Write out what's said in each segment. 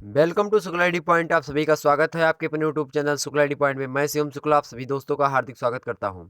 Welcome to Shukla D point. आप सभी का स्वागत है आपके अपने YouTube channel Shukla D point में। मैं शिवम शुक्ला आप सभी दोस्तों का हार्दिक स्वागत करता हूं।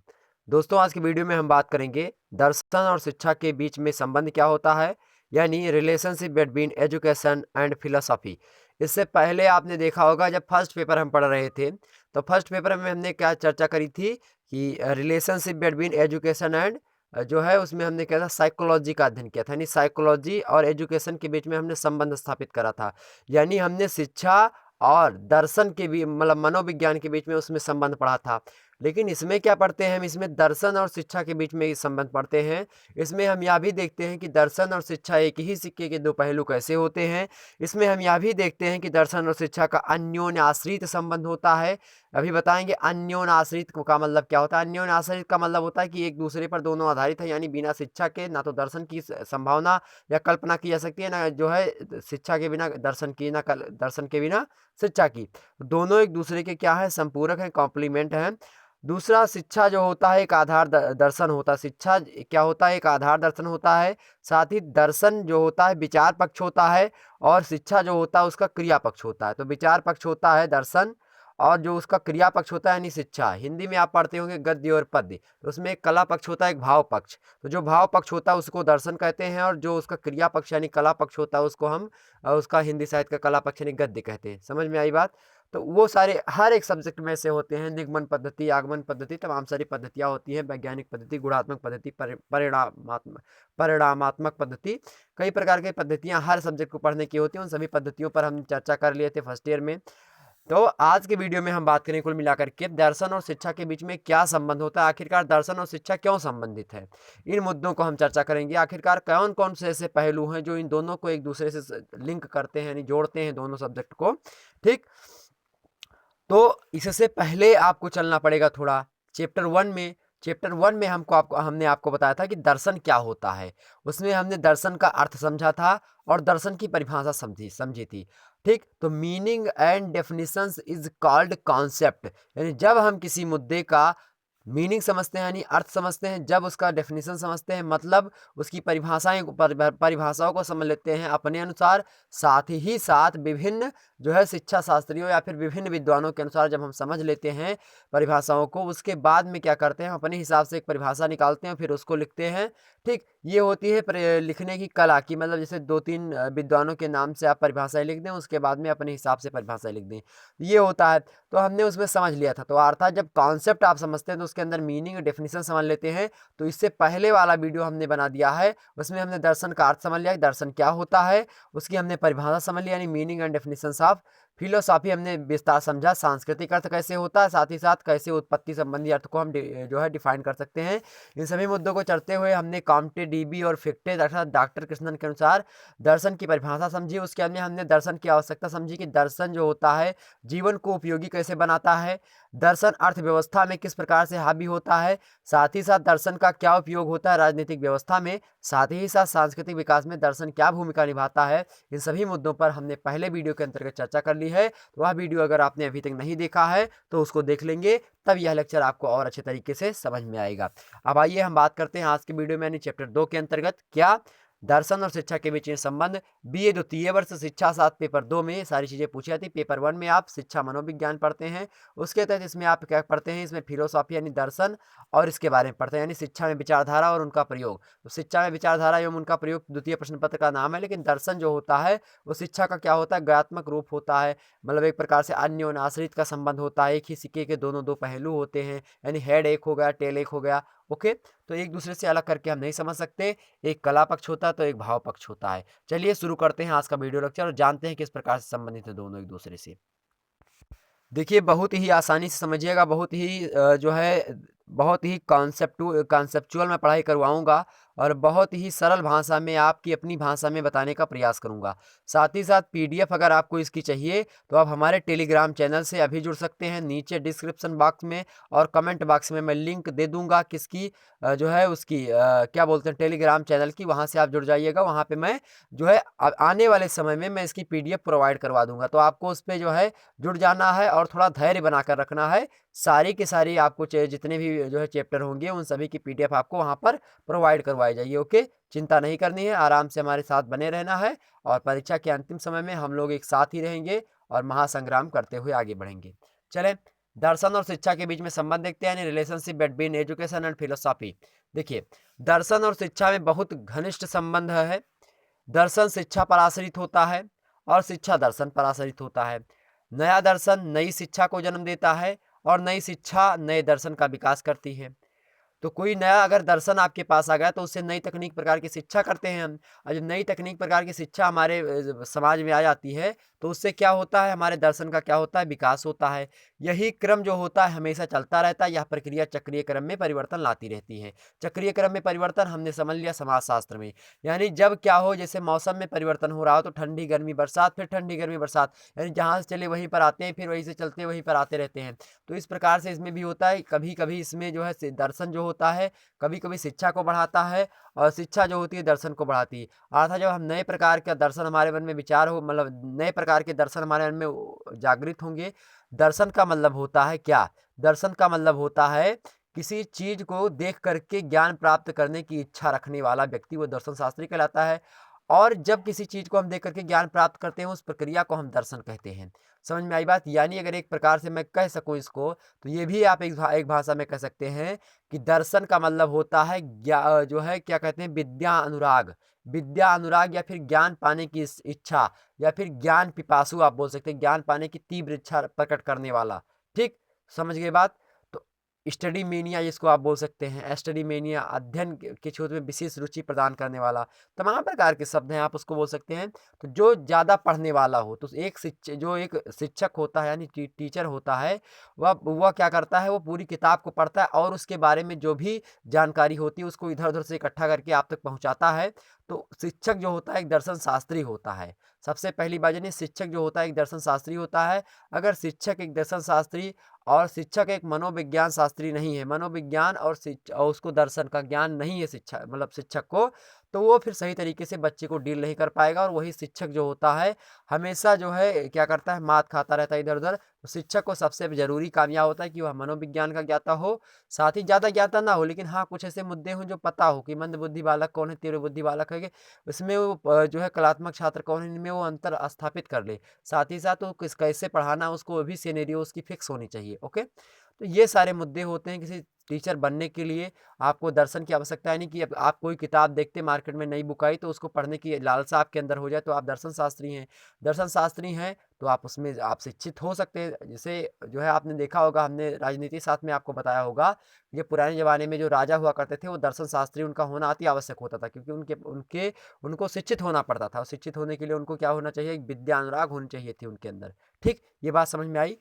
दोस्तों, आज की वीडियो में हम बात करेंगे दर्शन और शिक्षा के बीच में संबंध क्या होता है, यानी relationship between education and philosophy. इससे पहले आपने देखा होगा, जब फर्स्ट पेपर हम पढ़ रहे थे तो फर्स्ट पेपर में हमने क्या चर्चा करी थी कि रिलेशनशिप बिटवीन एजुकेशन एंड जो है उसमें हमने क्या था, साइकोलॉजी का अध्ययन किया था। यानी साइकोलॉजी और एजुकेशन के बीच में हमने संबंध स्थापित करा था। यानी हमने शिक्षा और दर्शन के भी मतलब मनोविज्ञान के बीच में उसमें संबंध पढ़ा था। लेकिन इसमें क्या पढ़ते हैं हम, इसमें दर्शन और शिक्षा के बीच में ये संबंध पढ़ते हैं। इसमें हम यह भी देखते हैं कि दर्शन और शिक्षा एक ही सिक्के के दो पहलू कैसे होते हैं। इसमें हम यह भी देखते हैं कि दर्शन और शिक्षा का अन्योन्य आश्रित संबंध होता है। अभी बताएंगे अन्योन्य आश्रित का मतलब क्या होता है। अन्योन्य आश्रित का मतलब होता है कि एक दूसरे पर दोनों आधारित है, यानी बिना शिक्षा के ना तो दर्शन की संभावना या कल्पना की जा सकती है, ना जो है शिक्षा के बिना दर्शन की, ना दर्शन के बिना शिक्षा की। दोनों एक दूसरे के क्या है, संपूरक हैं, कॉम्प्लीमेंट हैं। दूसरा, शिक्षा जो होता है एक आधार दर्शन होता है। शिक्षा क्या होता है, एक आधार दर्शन होता है। साथ ही दर्शन जो होता है विचार पक्ष होता है, और शिक्षा जो होता है उसका क्रिया पक्ष होता है। तो विचार पक्ष होता है दर्शन, और जो उसका क्रिया पक्ष होता है यानी शिक्षा। हिंदी में आप पढ़ते होंगे गद्य और पद्य, तो उसमें एक कला पक्ष होता है, एक भाव पक्ष। तो जो भाव पक्ष होता है उसको दर्शन कहते हैं, और जो उसका क्रिया पक्ष यानी कला पक्ष होता है उसको हम उसका हिंदी साहित्य का कला पक्ष यानी गद्य कहते हैं। समझ में आई बात। तो वो सारे हर एक सब्जेक्ट में से होते हैं। निगमन पद्धति, आगमन पद्धति, तमाम सारी पद्धतियां होती हैं। वैज्ञानिक पद्धति, गुणात्मक पद्धति, परिणामात्मक पद्धति, कई प्रकार की पद्धतियां हर सब्जेक्ट को पढ़ने की होती हैं। उन सभी पद्धतियों पर हम चर्चा कर लिए थे फर्स्ट ईयर में। तो आज के वीडियो में हम बात करें कुल मिलाकर के दर्शन और शिक्षा के बीच में क्या संबंध होता है, आखिरकार दर्शन और शिक्षा क्यों संबंधित है। इन मुद्दों को हम चर्चा करेंगे। आखिरकार कौन कौन से ऐसे पहलू हैं जो इन दोनों को एक दूसरे से लिंक करते हैं, यानी जोड़ते हैं दोनों सब्जेक्ट को। ठीक, तो इससे पहले आपको चलना पड़ेगा थोड़ा चैप्टर 1 में हमने आपको बताया था कि दर्शन क्या होता है। उसमें हमने दर्शन का अर्थ समझा था और दर्शन की परिभाषा समझी थी। ठीक, तो meaning and definitions is called concept. यानी जब हम किसी मुद्दे का मीनिंग समझते हैं यानी अर्थ समझते हैं, जब उसका डेफिनेशन समझते हैं मतलब उसकी परिभाषाओं को समझ लेते हैं अपने अनुसार, साथ ही साथ विभिन्न जो है शिक्षा शास्त्रियों या फिर विभिन्न विद्वानों के अनुसार जब हम समझ लेते हैं परिभाषाओं को, उसके बाद में क्या करते हैं, अपने हिसाब से एक परिभाषा निकालते हैं, फिर उसको लिखते हैं। ठीक, ये होती है लिखने की कला की, मतलब जैसे 2-3 विद्वानों के नाम से आप परिभाषाएं लिख दें, उसके बाद में अपने हिसाब से परिभाषाएं लिख दें, ये होता है। तो हमने उसमें समझ लिया था। तो अर्थात जब कॉन्सेप्ट आप समझते हैं तो उसके अंदर मीनिंग और डेफिनेशन समझ लेते हैं। तो इससे पहले वाला वीडियो हमने बना दिया है, उसमें हमने दर्शन का अर्थ समझ लिया, दर्शन क्या होता है, उसकी हमने परिभाषा समझ लिया यानी meaning and definition of philosophy हमने विस्तार समझा, सांस्कृतिक अर्थ कैसे होता है, साथ ही साथ कैसे उत्पत्ति संबंधी अर्थ को हम जो है डिफाइन कर सकते हैं। इन सभी मुद्दों को चढ़ते हुए हमने कॉम्टे, डीबी और फिक्टे अर्थात डॉक्टर कृष्णन के अनुसार दर्शन की परिभाषा समझी। उसके अंदर हमने दर्शन की आवश्यकता समझी कि दर्शन जो होता है जीवन को उपयोगी कैसे बनाता है, दर्शन अर्थव्यवस्था में किस प्रकार से हावी होता है, साथ ही साथ दर्शन का क्या उपयोग होता है राजनीतिक व्यवस्था में, साथ ही साथ सांस्कृतिक विकास में दर्शन क्या भूमिका निभाता है। इन सभी मुद्दों पर हमने पहले वीडियो के अंतर्गत चर्चा कर ली है। तो वह वीडियो अगर आपने अभी तक नहीं देखा है तो उसको देख लेंगे, तब यह लेक्चर आपको और अच्छे तरीके से समझ में आएगा। अब आइए हम बात करते हैं आज के वीडियो में, यानी चैप्टर 2 के अंतर्गत क्या दर्शन और शिक्षा के बीच में संबंध। बीए द्वितीय वर्ष शिक्षा शास्त्र पेपर 2 में सारी चीजें पूछी जाती। पेपर 1 में आप शिक्षा मनोविज्ञान पढ़ते हैं, उसके तहत इसमें आप क्या पढ़ते हैं, इसमें फिलोसॉफी यानी दर्शन और इसके बारे में पढ़ते हैं, यानी शिक्षा में विचारधारा और उनका प्रयोग। तो शिक्षा में विचारधारा एवं उनका प्रयोग द्वितीय प्रश्न पत्र का नाम है। लेकिन दर्शन जो होता है वो शिक्षा का क्या होता है, ज्ञात्मक रूप होता है, मतलब एक प्रकार से अन्योन्य आश्रित का संबंध होता है। एक ही सिक्के के दोनों दो पहलू होते हैं, यानी हेड एक हो गया, टेल एक हो गया। ओके, तो एक दूसरे से अलग करके हम नहीं समझ सकते। एक कला पक्ष होता है तो एक भाव पक्ष होता है। चलिए शुरू करते हैं आज का वीडियो लेक्चर और जानते हैं किस प्रकार से संबंधित है दोनों एक दूसरे से। देखिए, बहुत ही आसानी से समझिएगा, बहुत ही जो है बहुत ही कॉन्सेप्चुअल मैं पढ़ाई करवाऊंगा और बहुत ही सरल भाषा में आपकी अपनी भाषा में बताने का प्रयास करूंगा। साथ ही साथ पीडीएफ अगर आपको इसकी चाहिए तो आप हमारे टेलीग्राम चैनल से अभी जुड़ सकते हैं। नीचे डिस्क्रिप्शन बॉक्स में और कमेंट बॉक्स में मैं लिंक दे दूंगा किसकी जो है उसकी क्या बोलते हैं टेलीग्राम चैनल की, वहां से आप जुड़ जाइएगा। वहां पे मैं जो है आने वाले समय में मैं इसकी पीडीएफ प्रोवाइड करवा दूंगा। तो आपको उस पर जो है जुड़ जाना है और थोड़ा धैर्य बनाकर रखना है। सारी की सारी आपको जितने भी जो है चैप्टर होंगे उन सभी की पीडीएफ आपको वहां पर प्रोवाइड करवाई करवाई जाइए। ओके, चिंता नहीं करनी है, आराम से हमारे साथ बने रहना है और परीक्षा के अंतिम समय में हम लोग एक साथ ही रहेंगे और महासंग्राम करते हुए आगे बढ़ेंगे। चलें, दर्शन और शिक्षा के बीच में संबंध देखते हैं, यानी relationship between education and philosophy. देखिए, दर्शन और शिक्षा में बहुत घनिष्ठ संबंध है। दर्शन शिक्षा पर आश्रित होता है और शिक्षा दर्शन पर आश्रित होता है। नया दर्शन नई शिक्षा को जन्म देता है और नई शिक्षा नए दर्शन का विकास करती है। तो कोई नया अगर दर्शन आपके पास आ गया तो उससे नई तकनीक प्रकार की शिक्षा करते हैं हम, और जब नई तकनीक प्रकार की शिक्षा हमारे समाज में आ जाती है तो उससे क्या होता है, हमारे दर्शन का क्या होता है, विकास होता है। यही क्रम जो होता है हमेशा चलता रहता है। यह प्रक्रिया चक्रीय क्रम में परिवर्तन लाती रहती है। चक्रीय क्रम में परिवर्तन हमने समझ लिया समाजशास्त्र में, यानी जब क्या हो, जैसे मौसम में परिवर्तन हो रहा हो तो ठंडी गर्मी बरसात, फिर ठंडी गर्मी बरसात, यानी जहाँ से चले वहीं पर आते हैं, फिर वहीं से चलते वहीं पर आते रहते हैं। तो इस प्रकार से इसमें भी होता है। कभी कभी इसमें जो है दर्शन जो होता है कभी कभी शिक्षा को बढ़ाता है और शिक्षा जो होती है दर्शन को बढ़ाती है। अर्थात जब हम नए प्रकार का दर्शन हमारे मन में विचार हो, मतलब नए प्रकार के दर्शन हमारे मन में जागृत होंगे। दर्शन का मतलब होता है क्या, दर्शन का मतलब होता है किसी चीज को देख करके ज्ञान प्राप्त करने की इच्छा रखने वाला व्यक्ति, वो दर्शन शास्त्री कहलाता है। और जब किसी चीज को हम देख करके ज्ञान प्राप्त करते हैं उस प्रक्रिया को हम दर्शन कहते हैं। समझ में आई बात? यानी अगर एक प्रकार से मैं कह सकूं इसको, तो ये भी आप एक भाषा में कह सकते हैं कि दर्शन का मतलब होता है जो है क्या कहते हैं, विद्या अनुराग। विद्या अनुराग या फिर ज्ञान पाने की इच्छा, या फिर ज्ञान पिपासु आप बोल सकते हैं, ज्ञान पाने की तीव्र इच्छा प्रकट करने वाला। ठीक, समझ गए बात? तो स्टडी मेनिया जिसको आप बोल सकते हैं, स्टडी मेनिया अध्ययन के क्षेत्र में विशेष रुचि प्रदान करने वाला, तमाम प्रकार के शब्द हैं, आप उसको बोल सकते हैं। तो जो ज़्यादा पढ़ने वाला हो, तो एक शिक्षक होता है यानी टीचर होता है, वह क्या करता है, वो पूरी किताब को पढ़ता है और उसके बारे में जो भी जानकारी होती है उसको इधर उधर से इकट्ठा करके आप तक पहुंचाता है। तो शिक्षक जो होता है एक दर्शन शास्त्री होता है। सबसे पहली बात यानी शिक्षक जो होता है एक दर्शन शास्त्री होता है। अगर शिक्षक एक दर्शन शास्त्री और शिक्षक एक मनोविज्ञान शास्त्री नहीं है, मनोविज्ञान और उसको दर्शन का ज्ञान नहीं है शिक्षा मतलब शिक्षक को, तो वो फिर सही तरीके से बच्चे को डील नहीं कर पाएगा। और वही शिक्षक जो होता है हमेशा जो है क्या करता है, मात खाता रहता है इधर उधर। तो शिक्षक को सबसे जरूरी काम यह होता है कि वह मनोविज्ञान का ज्ञाता हो, साथ ही ज़्यादा ज्ञाता ना हो, लेकिन हाँ कुछ ऐसे मुद्दे हों जो पता हो कि मंद बुद्धि बालक कौन है, तीव्र बुद्धि बालक है, उसमें वो जो है कलात्मक छात्र कौन है, इनमें वो अंतर स्थापित कर ले। साथ ही साथ वो कैसे पढ़ाना उसको भी सिनेरियो उसकी फिक्स होनी चाहिए। ओके, तो ये सारे मुद्दे होते हैं किसी टीचर बनने के लिए। आपको दर्शन की आवश्यकता है नहीं कि आप कोई किताब देखते मार्केट में नई बुक आई तो उसको पढ़ने की लालसा आपके अंदर हो जाए तो आप दर्शन शास्त्री हैं। दर्शन शास्त्री हैं तो आप उसमें आप शिक्षित हो सकते हैं। जैसे जो है आपने देखा होगा, हमने राजनीति साथ में आपको बताया होगा, ये पुराने ज़माने में जो राजा हुआ करते थे वो दर्शन शास्त्री उनका होना अति आवश्यक होता था, क्योंकि उनको शिक्षित होना पड़ता था। और शिक्षित होने के लिए उनको क्या होना चाहिए, एक विद्या अनुराग होनी चाहिए थी उनके अंदर। ठीक, ये बात समझ में आई?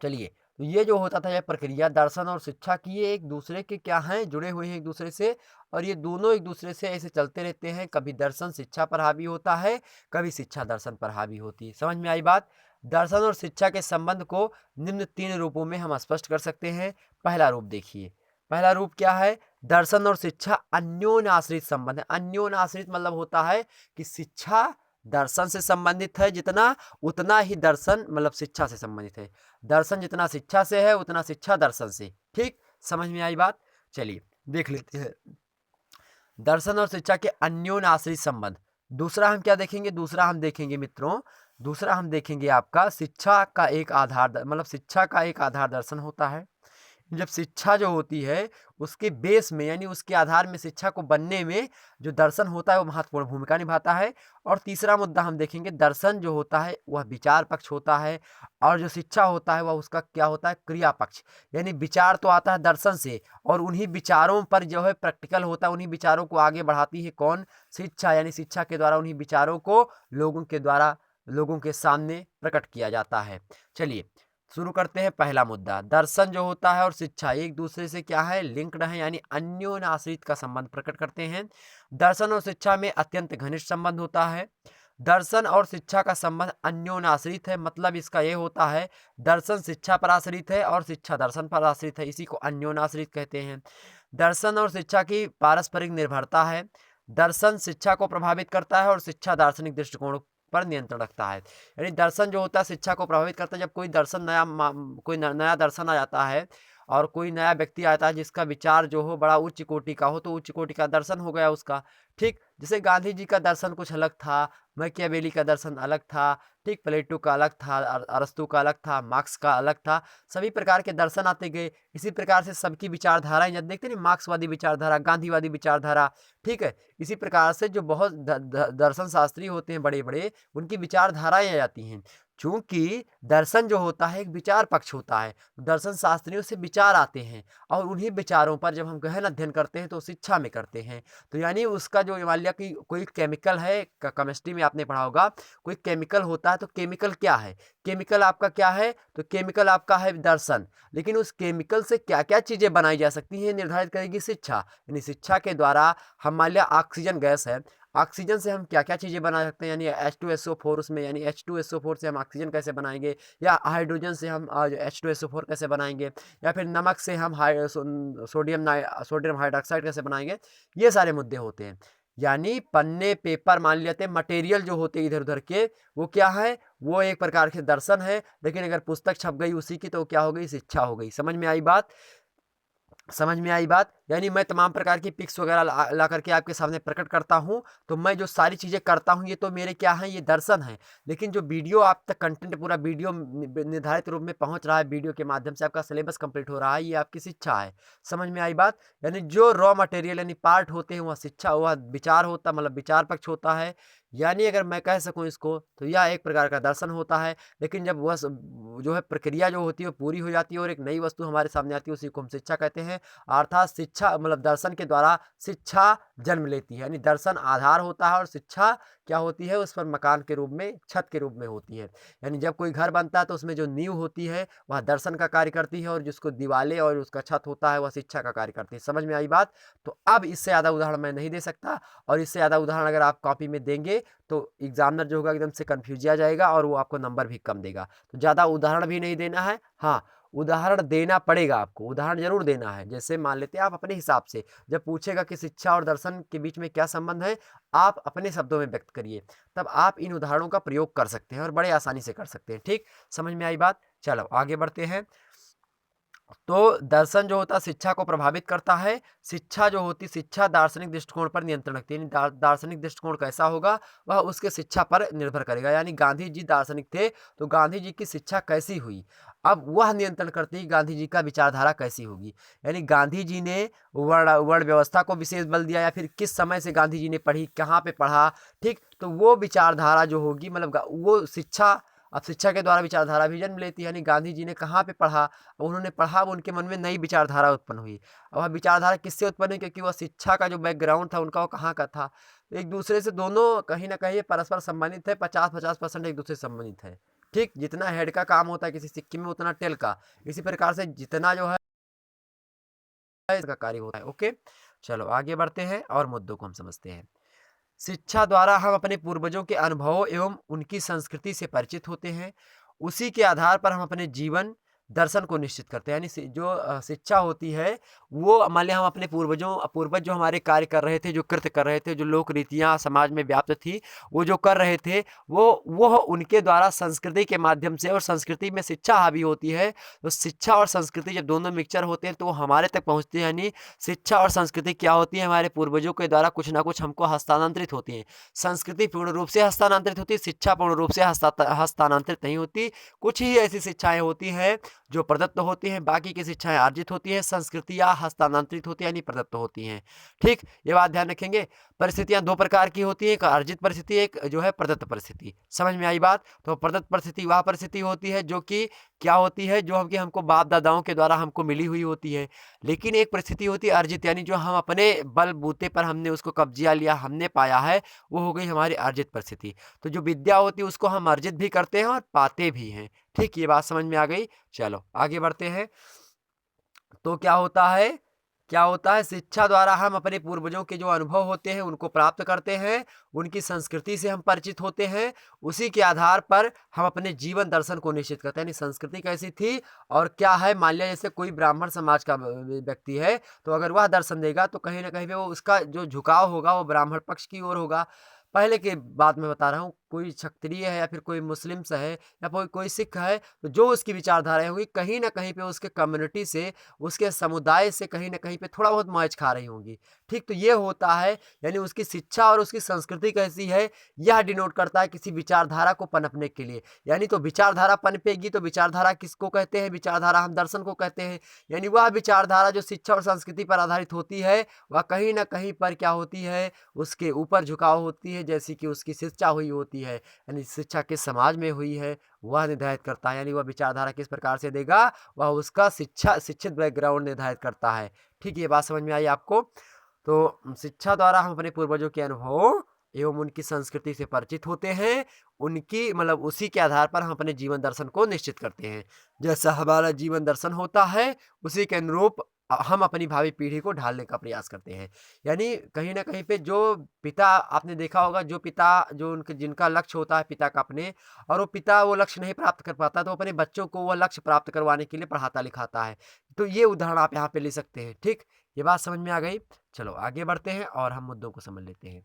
चलिए, तो ये जो होता था यह प्रक्रिया दर्शन और शिक्षा की, ये एक दूसरे के क्या हैं, जुड़े हुए हैं एक दूसरे से। और ये दोनों एक दूसरे से ऐसे चलते रहते हैं। कभी दर्शन शिक्षा पर हावी होता है, कभी शिक्षा दर्शन पर हावी होती है। समझ में आई बात? दर्शन और शिक्षा के संबंध को निम्न 3 रूपों में हम स्पष्ट कर सकते हैं। पहला रूप देखिए, पहला रूप क्या है, दर्शन और शिक्षा अन्योन्य आश्रित संबंध है। अन्योन्य आश्रित मतलब होता है कि शिक्षा दर्शन से संबंधित है जितना, उतना ही दर्शन मतलब शिक्षा से संबंधित है। दर्शन जितना शिक्षा से है उतना शिक्षा दर्शन से। ठीक, समझ में आई बात? चलिए देख लेते हैं दर्शन और शिक्षा के अन्योन्य आश्रित संबंध। दूसरा हम क्या देखेंगे, दूसरा हम देखेंगे मित्रों, दूसरा हम देखेंगे आपका शिक्षा का एक आधार मतलब शिक्षा का एक आधार दर्शन होता है। जब शिक्षा जो होती है उसके बेस में यानी उसके आधार में शिक्षा को बनने में जो दर्शन होता है वो महत्वपूर्ण भूमिका निभाता है। और तीसरा मुद्दा हम देखेंगे, दर्शन जो होता है वह विचार पक्ष होता है और जो शिक्षा होता है वह उसका क्या होता है, क्रिया पक्ष। यानी विचार तो आता है दर्शन से और उन्हीं विचारों पर जो है प्रैक्टिकल होता है, उन्हीं विचारों को आगे बढ़ाती है कौन, शिक्षा। यानी शिक्षा के द्वारा उन्हीं विचारों को लोगों के सामने प्रकट किया जाता है। चलिए शुरू करते हैं। पहला मुद्दा, दर्शन जो होता है और शिक्षा एक दूसरे से क्या है, लिंक्ड है, यानी अन्योन्य आश्रित का संबंध प्रकट करते हैं। दर्शन और शिक्षा में अत्यंत घनिष्ठ संबंध होता है। दर्शन और शिक्षा का संबंध अन्योन्य आश्रित है, मतलब इसका यह होता है दर्शन शिक्षा पर आश्रित है और शिक्षा दर्शन पर आश्रित है, इसी को अन्योन्य आश्रित कहते हैं। दर्शन और शिक्षा की पारस्परिक निर्भरता है। दर्शन शिक्षा को प्रभावित करता है और शिक्षा दार्शनिक दृष्टिकोण पर नियंत्रण रखता है। यानी दर्शन जो होता है शिक्षा को प्रभावित करता है। जब कोई नया दर्शन आ जाता है और कोई नया व्यक्ति आता है जिसका विचार जो हो बड़ा उच्च कोटि का हो, तो उच्च कोटि का दर्शन हो गया उसका। ठीक, जैसे गांधी जी का दर्शन कुछ अलग था, मैकियावेली का दर्शन अलग था, ठीक, प्लेटो का अलग था, अरस्तू का अलग था, मार्क्स का अलग था। सभी प्रकार के दर्शन आते गए। इसी प्रकार से सबकी विचारधाराएं जब देखते नहीं, मार्क्सवादी विचारधारा, गांधीवादी विचारधारा, ठीक है, इसी प्रकार से जो बहुत दर्शन शास्त्री होते हैं बड़े बड़े, उनकी विचारधाराएं आ जाती हैं। चूंकि दर्शन जो होता है एक विचार पक्ष होता है, दर्शन शास्त्रियों से विचार आते हैं, और उन्हीं विचारों पर जब हम गहन अध्ययन करते हैं तो शिक्षा में करते हैं। तो यानी उसका जो मान लिया कि कोई केमिकल है, केमिस्ट्री में आपने पढ़ा होगा, कोई केमिकल होता है, तो केमिकल क्या है, केमिकल आपका क्या है, तो केमिकल आपका है दर्शन। लेकिन उस केमिकल से क्या क्या चीजें बनाई जा सकती हैं निर्धारित करेगी शिक्षा। यानी शिक्षा के द्वारा हम मान लिया ऑक्सीजन गैस है, ऑक्सीजन से हम क्या क्या चीज़ें बना सकते हैं, यानी H2SO4 उसमें, यानी H2SO4 से हम ऑक्सीजन कैसे बनाएंगे, या हाइड्रोजन से हम H2SO4 कैसे बनाएंगे, या फिर नमक से हम सोडियम हाइड्रोक्साइड कैसे बनाएंगे। ये सारे मुद्दे होते हैं। यानी पन्ने पेपर मान लेते हैं, मटेरियल जो होते हैं इधर उधर के, वो क्या है, वो एक प्रकार के दर्शन है। लेकिन अगर पुस्तक छप गई उसी की, तो क्या हो गई, शिक्षा हो गई। समझ में आई बात, समझ में आई बात। यानी मैं तमाम प्रकार की पिक्स वगैरह ला करके आपके सामने प्रकट करता हूं, तो मैं जो सारी चीज़ें करता हूं ये तो मेरे क्या हैं, ये दर्शन है। लेकिन जो वीडियो आप तक कंटेंट पूरा वीडियो निर्धारित रूप में पहुंच रहा है, वीडियो के माध्यम से आपका सिलेबस कंप्लीट हो रहा है, ये आपकी शिक्षा है। समझ में आई बात। यानी जो रॉ मटेरियल यानी पार्ट होते हैं वह शिक्षा, वह विचार होता, मतलब विचार पक्ष होता है। यानी अगर मैं कह सकूं इसको, तो यह एक प्रकार का दर्शन होता है। लेकिन जब वह जो है प्रक्रिया जो होती है वो पूरी हो जाती है और एक नई वस्तु हमारे सामने आती है, उसी को हम शिक्षा कहते हैं। अर्थात शिक्षा मतलब दर्शन के द्वारा शिक्षा जन्म लेती है। यानी दर्शन आधार होता है और शिक्षा क्या होती है, उस पर मकान के रूप में, छत के रूप में होती है। यानी जब कोई घर बनता है तो उसमें जो नींव होती है वह दर्शन का कार्य करती है, और जिसको दीवारें और उसका छत होता है वह शिक्षा का कार्य करती है। समझ में आई बात। तो अब इससे ज़्यादा उदाहरण मैं नहीं दे सकता, और इससे ज़्यादा उदाहरण अगर आप कॉपी में देंगे तो एग्जामिनर जो होगा एकदम से कन्फ्यूज आ जाएगा और वो आपको नंबर भी कम देगा। तो ज़्यादा उदाहरण भी नहीं देना है। हाँ, उदाहरण देना पड़ेगा आपको, उदाहरण जरूर देना है। जैसे मान लेते हैं आप अपने हिसाब से, जब पूछेगा कि शिक्षा और दर्शन के बीच में क्या संबंध है, आप अपने शब्दों में व्यक्त करिए, तब आप इन उदाहरणों का प्रयोग कर सकते हैं और बड़े आसानी से कर सकते हैं। ठीक, समझ में आई बात। चलो आगे बढ़ते हैं। तो दर्शन जो होता है शिक्षा को प्रभावित करता है। शिक्षा जो होती, शिक्षा दार्शनिक दृष्टिकोण पर नियंत्रण रखती है। यानी दार्शनिक दृष्टिकोण कैसा होगा वह उसके शिक्षा पर निर्भर करेगा। यानी गांधी जी दार्शनिक थे, तो गांधी जी की शिक्षा कैसी हुई, अब वह नियंत्रण करती है गांधी जी का विचारधारा कैसी होगी। यानी गांधी जी ने वर्ण व्यवस्था को विशेष बल दिया, या फिर किस समय से गांधी जी ने पढ़ी, कहाँ पे पढ़ा, ठीक, तो वो विचारधारा जो होगी, मतलब वो शिक्षा, अब शिक्षा के द्वारा विचारधारा भी जन्म लेती है। यानी गांधी जी ने कहाँ पे पढ़ा, उन्होंने पढ़ा, उनके मन में नई विचारधारा उत्पन्न हुई। अब वह विचारधारा किससे उत्पन्न हुई, क्योंकि वह शिक्षा का जो बैकग्राउंड था उनका वो कहाँ का था। तो एक दूसरे से दोनों कहीं ना कहीं परस्पर संबंधित है, 50-50% एक दूसरे से संबंधित है। ठीक, जितना हेड का काम होता है किसी सिक्के में, उतना टेल का, इसी प्रकार से जितना जो है इसका कार्य होता है। ओके, चलो आगे बढ़ते हैं और मुद्दों को हम समझते हैं। शिक्षा द्वारा हम अपने पूर्वजों के अनुभवों एवं उनकी संस्कृति से परिचित होते हैं। उसी के आधार पर हम अपने जीवन दर्शन को निश्चित करते हैं। यानी जो शिक्षा होती है वो मान लिया हम अपने पूर्वज जो हमारे कार्य कर रहे थे, जो कृत्य कर रहे थे, जो लोक रीतियाँ समाज में व्याप्त थी, वो जो कर रहे थे, वो उनके द्वारा संस्कृति के माध्यम से, और संस्कृति में शिक्षा हावी होती है। तो शिक्षा और संस्कृति जब दोनों मिक्सचर होते हैं तो वो हमारे तक पहुँचती है। यानी शिक्षा और संस्कृति क्या होती है, हमारे पूर्वजों के द्वारा कुछ ना कुछ हमको हस्तांतरित होती है। संस्कृति पूर्ण रूप से हस्तांतरित होती है, शिक्षा पूर्ण रूप से हस्तांतरित नहीं होती। कुछ ही ऐसी शिक्षाएं होती हैं जो प्रदत्त होती हैं, बाकी की शिक्षाएं अर्जित होती हैं। संस्कृतियां हस्तांतरित होती हैं यानी प्रदत्त होती हैं। ठीक, ये बात ध्यान रखेंगे। परिस्थितियां दो प्रकार की होती है, एक अर्जित परिस्थिति, एक जो है प्रदत्त परिस्थिति। समझ में आई बात। तो प्रदत्त परिस्थिति वह परिस्थिति होती है जो कि क्या होती है, जो हमको बाप दादाओं के द्वारा हमको मिली हुई होती है। लेकिन एक परिस्थिति होती है अर्जित, यानी जो हम अपने बल बूते पर हमने उसको कब्जा लिया, हमने पाया है, वो हो गई हमारी अर्जित परिस्थिति। तो जो विद्या होती है उसको हम अर्जित भी करते हैं और पाते भी हैं। ठीक, ये बात समझ में आ गई। चलो आगे बढ़ते हैं। तो क्या होता है, शिक्षा द्वारा हम अपने पूर्वजों के जो अनुभव होते हैं उनको प्राप्त करते हैं, उनकी संस्कृति से हम परिचित होते हैं। उसी के आधार पर हम अपने जीवन दर्शन को निश्चित करते हैं। यानी संस्कृति कैसी थी और क्या है, मान लिया जैसे कोई ब्राह्मण समाज का व्यक्ति है, तो अगर वह दर्शन देगा तो कहीं ना कहीं पे वो उसका जो झुकाव होगा वो ब्राह्मण पक्ष की ओर होगा। पहले की बात मैं बता रहा हूँ, कोई क्षत्रिय है या फिर कोई मुस्लिम्स है या कोई सिख है, तो जो उसकी विचारधाराएँ होंगी कहीं न कहीं पे उसके कम्युनिटी से, उसके समुदाय से कहीं न कहीं पे थोड़ा बहुत मैच खा रही होंगी। ठीक, तो ये होता है, यानी उसकी शिक्षा और उसकी संस्कृति कैसी है, यह डिनोट करता है किसी विचारधारा को पनपने के लिए। यानी तो विचारधारा पनपेगी तो विचारधारा किसको कहते हैं? विचारधारा हम दर्शन को कहते हैं। यानी वह विचारधारा जो शिक्षा और संस्कृति पर आधारित होती है, वह कहीं न कहीं पर क्या होती है, उसके ऊपर झुकाव होती है, जैसी कि उसकी शिक्षा हुई होती है। यानी शिक्षा किस समाज में हुई है, वह निर्धारित करता है। यानी वह विचारधारा किस प्रकार से देगा, वह उसका शिक्षित बैकग्राउंड निर्धारित करता है। ठीक, ये बात समझ में आई आपको? तो शिक्षा द्वारा हम अपने पूर्वजों के अनुभवों एवं उनकी संस्कृति से परिचित होते हैं। उनकी मतलब उसी के आधार पर हम अपने जीवन दर्शन को निश्चित करते हैं। जैसा हमारा जीवन दर्शन होता है, उसी के अनुरूप हम अपनी भावी पीढ़ी को ढालने का प्रयास करते हैं। यानी कहीं न कहीं पे जो पिता, आपने देखा होगा, जो पिता जो उनके जिनका लक्ष्य होता है पिता का अपने, और वो पिता वो लक्ष्य नहीं प्राप्त कर पाता, तो अपने बच्चों को वह लक्ष्य प्राप्त करवाने के लिए पढ़ाता-लिखाता है। तो ये उदाहरण आप यहाँ पे ले सकते हैं। ठीक? ये बात समझ में आ गई? चलो आगे बढ़ते हैं और हम मुद्दों को समझ लेते हैं।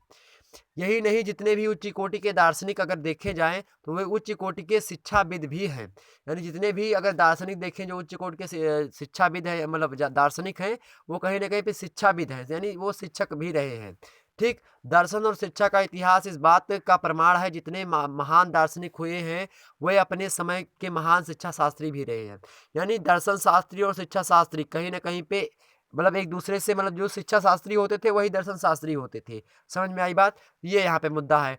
यही नहीं, जितने भी उच्च कोटि के दार्शनिक अगर देखे जाएँ, तो वे उच्च कोटि के शिक्षाविद भी हैं। यानी जितने भी अगर दार्शनिक देखें जो उच्च कोटि के शिक्षाविद हैं, मतलब दार्शनिक हैं, वो कहीं न कहीं पे शिक्षाविद हैं, यानी वो शिक्षक भी रहे हैं। ठीक? दर्शन और शिक्षा का इतिहास इस बात का प्रमाण है, जितने महान दार्शनिक हुए हैं, वे अपने समय के महान शिक्षा शास्त्री भी रहे हैं। यानी दर्शन शास्त्री और शिक्षा शास्त्री कहीं न कहीं पे मतलब एक दूसरे से, मतलब जो शिक्षा शास्त्री होते थे वही दर्शन शास्त्री होते थे। समझ में आई बात? ये यहाँ पे मुद्दा है।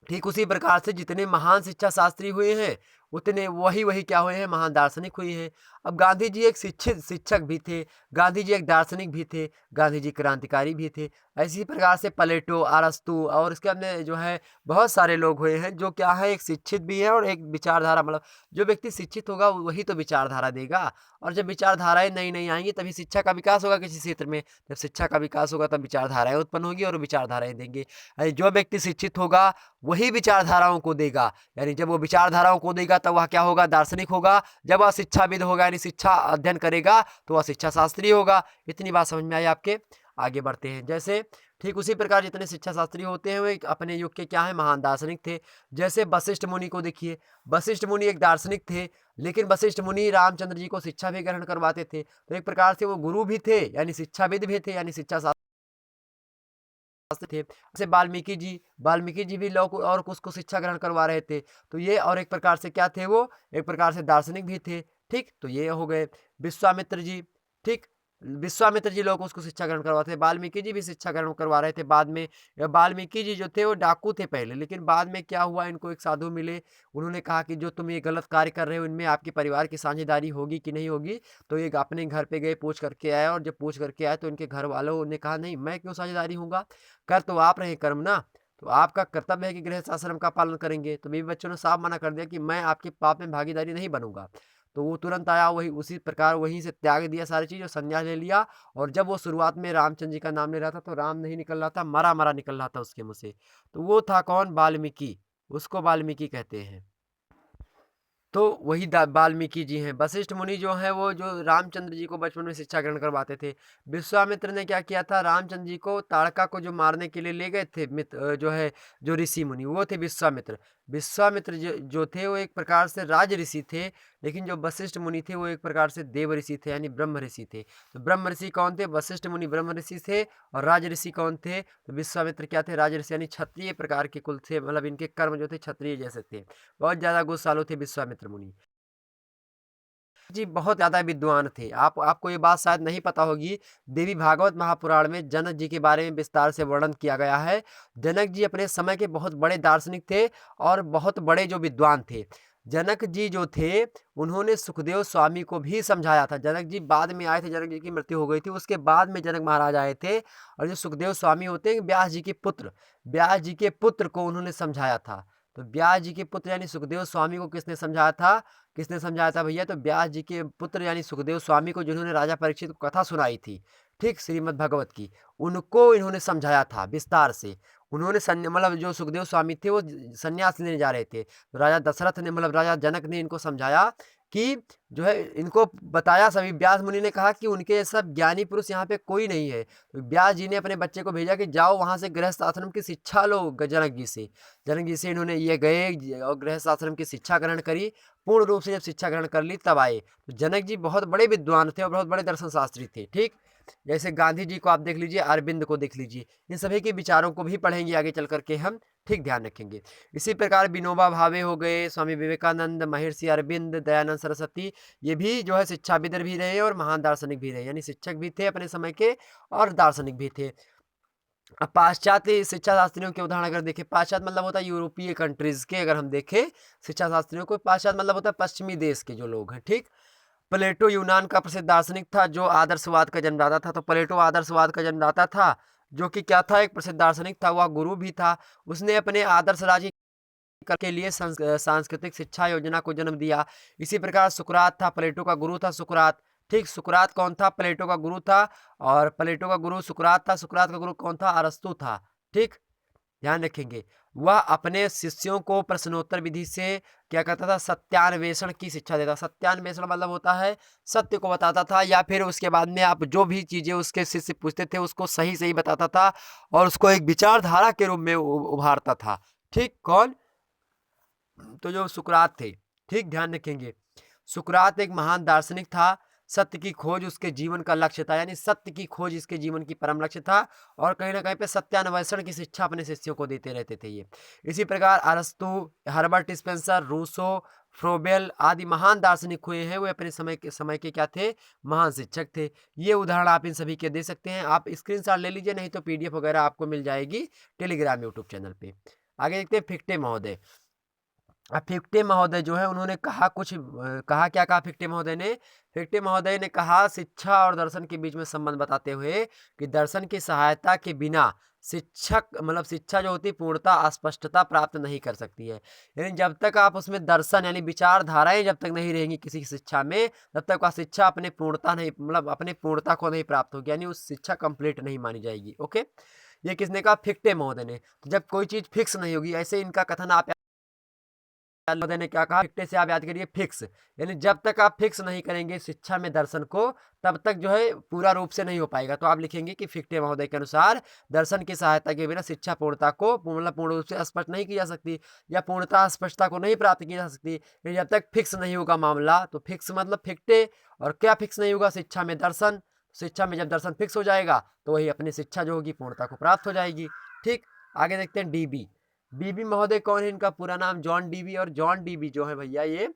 ठीक उसी प्रकार से जितने महान शिक्षा शास्त्री हुए हैं, उतने वही क्या हुए हैं, महान दार्शनिक हुए हैं। अब गांधी जी एक शिक्षित शिक्षक भी थे, गांधी जी एक दार्शनिक भी थे, गांधी जी क्रांतिकारी भी थे। इसी प्रकार से प्लेटो, अरस्तू और इसके अपने जो है बहुत सारे लोग हुए हैं, जो क्या है, एक शिक्षित भी है और एक विचारधारा, मतलब जो व्यक्ति शिक्षित होगा वही तो विचारधारा देगा। और जब विचारधाराएं नई नई आएंगी तभी शिक्षा का विकास होगा किसी क्षेत्र में। जब शिक्षा का विकास होगा तब विचारधाराएं उत्पन्न होगी और विचारधाराएं देंगे। जो व्यक्ति शिक्षित होगा वही विचारधाराओं को देगा। यानी जब वो विचारधाराओं को देगा तब वह क्या होगा, दार्शनिक होगा। जब वह शिक्षाविद होगा, यानी शिक्षा अध्ययन करेगा, तो वह शिक्षा शास्त्री होगा। इतनी बात समझ में आई आपके? आगे बढ़ते हैं। जैसे ठीक उसी प्रकार जितने शिक्षा शास्त्री होते हैं वे अपने युग के क्या है, महान दार्शनिक थे। जैसे वशिष्ठ मुनि को देखिए, वशिष्ठ मुनि एक दार्शनिक थे, लेकिन वशिष्ठ मुनि रामचंद्र जी को शिक्षा भी ग्रहण करवाते थे। तो एक प्रकार से वो गुरु भी थे, यानी शिक्षाविद भी थे, यानी शिक्षा थे। जैसे वाल्मीकि जी भी लोग और उसको शिक्षा ग्रहण करवा रहे थे। तो ये और एक प्रकार से क्या थे, वो एक प्रकार से दार्शनिक भी थे। ठीक, तो ये हो गए। विश्वामित्र जी, ठीक, विश्वामित्र जी लोग उसको शिक्षा ग्रहण करवाते थे। वाल्मीकि जी भी शिक्षा ग्रहण करवा रहे थे बाद में। वाल्मीकि जी जो थे वो डाकू थे पहले, लेकिन बाद में क्या हुआ, इनको एक साधु मिले। उन्होंने कहा कि जो तुम ये गलत कार्य कर रहे हो, इनमें आपके परिवार की साझेदारी होगी कि नहीं होगी। तो ये अपने घर पे गए, पूछ करके आए, और जब पूछ करके आए तो इनके घर वालों ने कहा नहीं, मैं क्यों साझेदारी होऊंगा, कर तो आप रहे कर्म ना, तो आपका कर्तव्य है कि गृहस्थ आश्रम का पालन करेंगे। तो बीवी बच्चों ने साफ मना कर दिया कि मैं आपके पाप में भागीदारी नहीं बनूंगा। तो वो तुरंत आया, वही उसी प्रकार वहीं से त्याग दिया सारी चीज और संन्यास ले लिया। और जब वो शुरुआत में रामचंद्र जी का नाम ले रहा था तो राम नहीं निकल रहा था, मरा मरा निकल रहा था उसके मुंह से। तो वो था कौन, वाल्मीकि, उसको वाल्मीकि कहते हैं। तो वही वाल्मीकि जी हैं। वशिष्ठ मुनि जो हैं वो जो रामचंद्र जी को बचपन में शिक्षा ग्रहण करवाते थे। विश्वामित्र ने क्या किया था, रामचंद्र जी को ताड़का को जो मारने के लिए ले गए थे, जो है जो ऋषि मुनि, वो थे विश्वामित्र। विश्वामित्र जो थे वो एक प्रकार से राज ऋषि थे, लेकिन जो वशिष्ठ मुनि थे वो एक प्रकार से देव ऋषि थे, यानी ब्रह्म ऋषि थे। तो ब्रह्म ऋषि कौन थे, वशिष्ठ मुनि ब्रह्म ऋषि थे। और राज ऋषि कौन थे, तो विश्वामित्र क्या थे, राज ऋषि, यानी क्षत्रिय प्रकार के कुल थे, मतलब इनके कर्म जो थे क्षत्रिय जैसे थे। बहुत ज्यादा गुस्सालु थे विश्वामित्र मुनि जी, बहुत ज़्यादा विद्वान थे। आपको ये बात शायद नहीं पता होगी, देवी भागवत महापुराण में जनक जी के बारे में विस्तार से वर्णन किया गया है। जनक जी अपने समय के बहुत बड़े दार्शनिक थे और बहुत बड़े जो विद्वान थे। जनक जी जो थे, उन्होंने सुखदेव स्वामी को भी समझाया था। जनक जी बाद में आए थे, जनक जी की मृत्यु हो गई थी, उसके बाद में जनक महाराज आए थे। और जो सुखदेव स्वामी होते हैं व्यास जी के पुत्र, व्यास जी के पुत्र को उन्होंने समझाया था। तो व्यास जी के पुत्र यानी सुखदेव स्वामी को किसने समझाया था, किसने समझाया था भैया, तो व्यास जी के पुत्र यानी सुखदेव स्वामी को, जिन्होंने राजा परीक्षित को कथा सुनाई थी, ठीक, श्रीमद् भगवत की, उनको इन्होंने समझाया था विस्तार से। उन्होंने मतलब जो सुखदेव स्वामी थे वो संन्यास लेने जा रहे थे, तो राजा दशरथ ने, मतलब राजा जनक ने इनको समझाया कि जो है इनको बताया, सभी व्यास मुनि ने कहा कि उनके जैसा ज्ञानी पुरुष यहाँ पे कोई नहीं है। तो व्यास जी ने अपने बच्चे को भेजा कि जाओ वहाँ से गृहस्थ आश्रम की शिक्षा लो जनक जी से। जनक जी से इन्होंने ये गए और गृहस्थ आश्रम की शिक्षा ग्रहण करी। पूर्ण रूप से जब शिक्षा ग्रहण कर ली तब आए। तो जनक जी बहुत बड़े विद्वान थे और बहुत बड़े दर्शन शास्त्री थे। ठीक, जैसे गांधी जी को आप देख लीजिए, अरविंद को देख लीजिए, इन सभी के विचारों को भी पढ़ेंगे आगे चल करके हम। ठीक, ध्यान रखेंगे। इसी प्रकार विनोबा भावे हो गए, स्वामी विवेकानंद, महर्षि अरविंद, दयानंद सरस्वती, ये भी जो है शिक्षाविद भी रहे और महान दार्शनिक भी रहे, यानी शिक्षक भी थे अपने समय के और दार्शनिक भी थे। अब पाश्चात्य शिक्षा शास्त्रियों के उदाहरण अगर देखें, पाश्चात्य मतलब होता है यूरोपीय कंट्रीज के, अगर हम देखें शिक्षा शास्त्रियों को, पाश्चात्य मतलब होता है पश्चिमी देश के जो लोग हैं। ठीक, प्लेटो यूनान का प्रसिद्ध दार्शनिक था जो आदर्शवाद का जन्मदाता था। तो प्लेटो आदर्शवाद का जन्मदाता था, जो कि क्या था, एक प्रसिद्ध दार्शनिक था, वह गुरु भी था। उसने अपने आदर्श राज्य के लिए सांस्कृतिक शिक्षा योजना को जन्म दिया। इसी प्रकार सुकरात था, प्लेटो का गुरु था सुकरात। ठीक, सुकरात कौन था, प्लेटो का गुरु था, और प्लेटो का गुरु सुकरात था। सुकरात का गुरु कौन था, अरस्तु था। ठीक, ध्यान रखेंगे। वह अपने शिष्यों को प्रश्नोत्तर विधि से क्या करता था, सत्यान्वेषण की शिक्षा देता। सत्यान्वेषण मतलब होता है सत्य को बताता था, या फिर उसके बाद में आप जो भी चीजें उसके शिष्य पूछते थे उसको सही सही बताता था और उसको एक विचारधारा के रूप में उभारता था। ठीक, कौन, तो जो सुकरात थे। ठीक, ध्यान रखेंगे। सुकरात एक महान दार्शनिक था। सत्य की खोज उसके जीवन का लक्ष्य था, यानी सत्य की खोज इसके जीवन की परम लक्ष्य था, और कहीं ना कहीं पे सत्यान्वेषण की शिक्षा अपने शिष्यों को देते रहते थे ये। इसी प्रकार अरस्तु, हर्बर्ट स्पेंसर, रूसो, फ्रोबेल आदि महान दार्शनिक हुए हैं। वे अपने समय के क्या थे, महान शिक्षक थे। ये उदाहरण आप इन सभी के दे सकते हैं। आप स्क्रीनशॉट ले लीजिए, नहीं तो पीडीएफ वगैरह आपको मिल जाएगी टेलीग्राम यूट्यूब चैनल पे। आगे देखते हैं फिक्टे महोदय। अब फिक्टे महोदय जो है उन्होंने कहा कुछ, कहा क्या कहा फिक्टे महोदय ने। फिक्टे महोदय ने कहा शिक्षा और दर्शन के बीच में संबंध बताते हुए कि दर्शन की सहायता के बिना शिक्षक मतलब शिक्षा जो होती है पूर्णता स्पष्टता प्राप्त नहीं कर सकती है। यानी जब तक आप उसमें दर्शन यानी विचारधाराएं जब तक नहीं रहेंगी किसी की शिक्षा में, तब तक वह शिक्षा अपने पूर्णता नहीं मतलब अपने पूर्णता को नहीं प्राप्त होगी, यानी उस शिक्षा कंप्लीट नहीं मानी जाएगी। ओके, ये किसने कहा, फिक्टे महोदय ने। तो जब कोई चीज फिक्स नहीं होगी, ऐसे इनका कथन आप महोदय ने क्या कहा, फिक्टे से आप याद करिए फिक्स, यानी जब तक आप फिक्स नहीं करेंगे शिक्षा में दर्शन को, तब तक जो है पूरा रूप से नहीं हो पाएगा। तो आप लिखेंगे कि फिक्टे महोदय के अनुसार दर्शन की सहायता के बिना शिक्षा पूर्णता को मतलब पूर्ण रूप से स्पष्ट नहीं की जा सकती, या पूर्णता स्पष्टता को नहीं प्राप्त की जा सकती जब तक फिक्स नहीं होगा मामला। तो फिक्स मतलब फिक्टे, और क्या फिक्स नहीं होगा, शिक्षा में दर्शन। शिक्षा में जब दर्शन फिक्स हो जाएगा तो वही अपनी शिक्षा जो होगी पूर्णता को प्राप्त हो जाएगी। ठीक, आगे देखते हैं डीबी। डीबी महोदय कौन है, इनका पूरा नाम जॉन डीबी। और जॉन डीबी जो है भैया, ये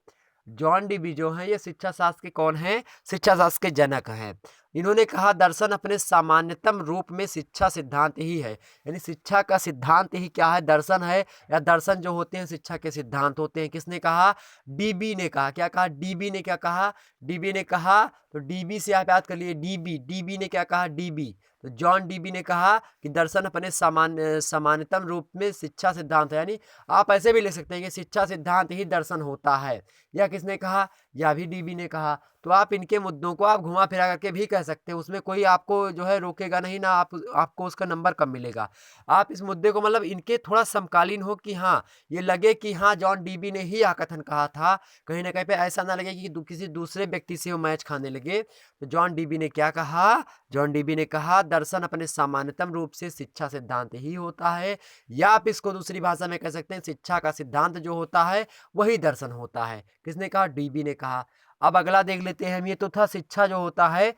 जॉन डीबी जो है ये शिक्षा शास्त्र के कौन है, शिक्षा शास्त्र के जनक हैं। इन्होंने कहा दर्शन अपने सामान्यतम रूप में शिक्षा सिद्धांत ही है, यानी शिक्षा का सिद्धांत ही क्या है, दर्शन है, या दर्शन जो होते हैं शिक्षा के सिद्धांत होते हैं। किसने कहा, डीबी ने कहा। क्या कहा, डीबी ने क्या कहा, डीबी ने कहा। तो डीबी से आप याद कर लिए डीबी, डीबी ने क्या कहा, डीबी। तो जॉन डीबी ने कहा कि दर्शन अपने सामान्यतम रूप में शिक्षा सिद्धांत है, यानी आप ऐसे भी ले सकते हैं कि शिक्षा सिद्धांत ही दर्शन होता है। यह किसने कहा, यह भी डीबी ने कहा। तो आप इनके मुद्दों को आप घुमा फिरा करके भी कह सकते हैं, उसमें कोई आपको जो है रोकेगा नहीं ना, आपको उसका नंबर कम मिलेगा। आप इस मुद्दे को मतलब इनके थोड़ा समकालीन हो कि हाँ ये लगे कि हाँ जॉन डीबी ने ही यह कथन कहा था, कहीं ना कहीं पे ऐसा ना लगे कि किसी दूसरे व्यक्ति से वो मैच खाने लगे। तो जॉन डीबी ने क्या कहा, जॉन डीबी ने कहा दर्शन अपने सामान्यतम रूप से शिक्षा सिद्धांत ही होता है, या आप इसको दूसरी भाषा में कह सकते हैं शिक्षा का सिद्धांत जो होता है वही दर्शन होता है। किसने कहा, डीबी ने कहा। अब अगला देख लेते हैं हम। ये तो था शिक्षा जो होता है,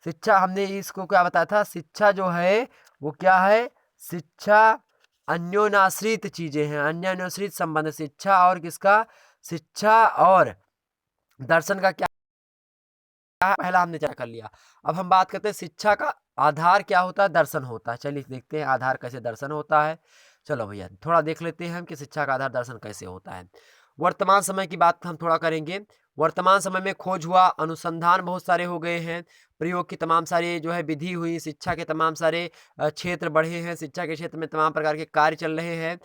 शिक्षा हमने इसको क्या बताया था, शिक्षा जो है वो क्या है, शिक्षा अन्योन्याश्रित चीजें हैं, अन्योन्याश्रित संबंध। शिक्षा और किसका, शिक्षा और दर्शन का क्या पहला हमने चर्चा कर लिया। अब हम बात करते हैं शिक्षा का आधार क्या होता है, दर्शन होता है। चलिए देखते हैं आधार कैसे दर्शन होता है। चलो भैया थोड़ा देख लेते हैं हम कि शिक्षा का आधार दर्शन कैसे होता है। वर्तमान समय की बात हम थोड़ा करेंगे। वर्तमान समय में खोज हुआ, अनुसंधान बहुत सारे हो गए हैं, प्रयोग की तमाम सारी जो है विधि हुई, शिक्षा के तमाम सारे क्षेत्र बढ़े हैं, शिक्षा के क्षेत्र में तमाम प्रकार के कार्य चल रहे हैं।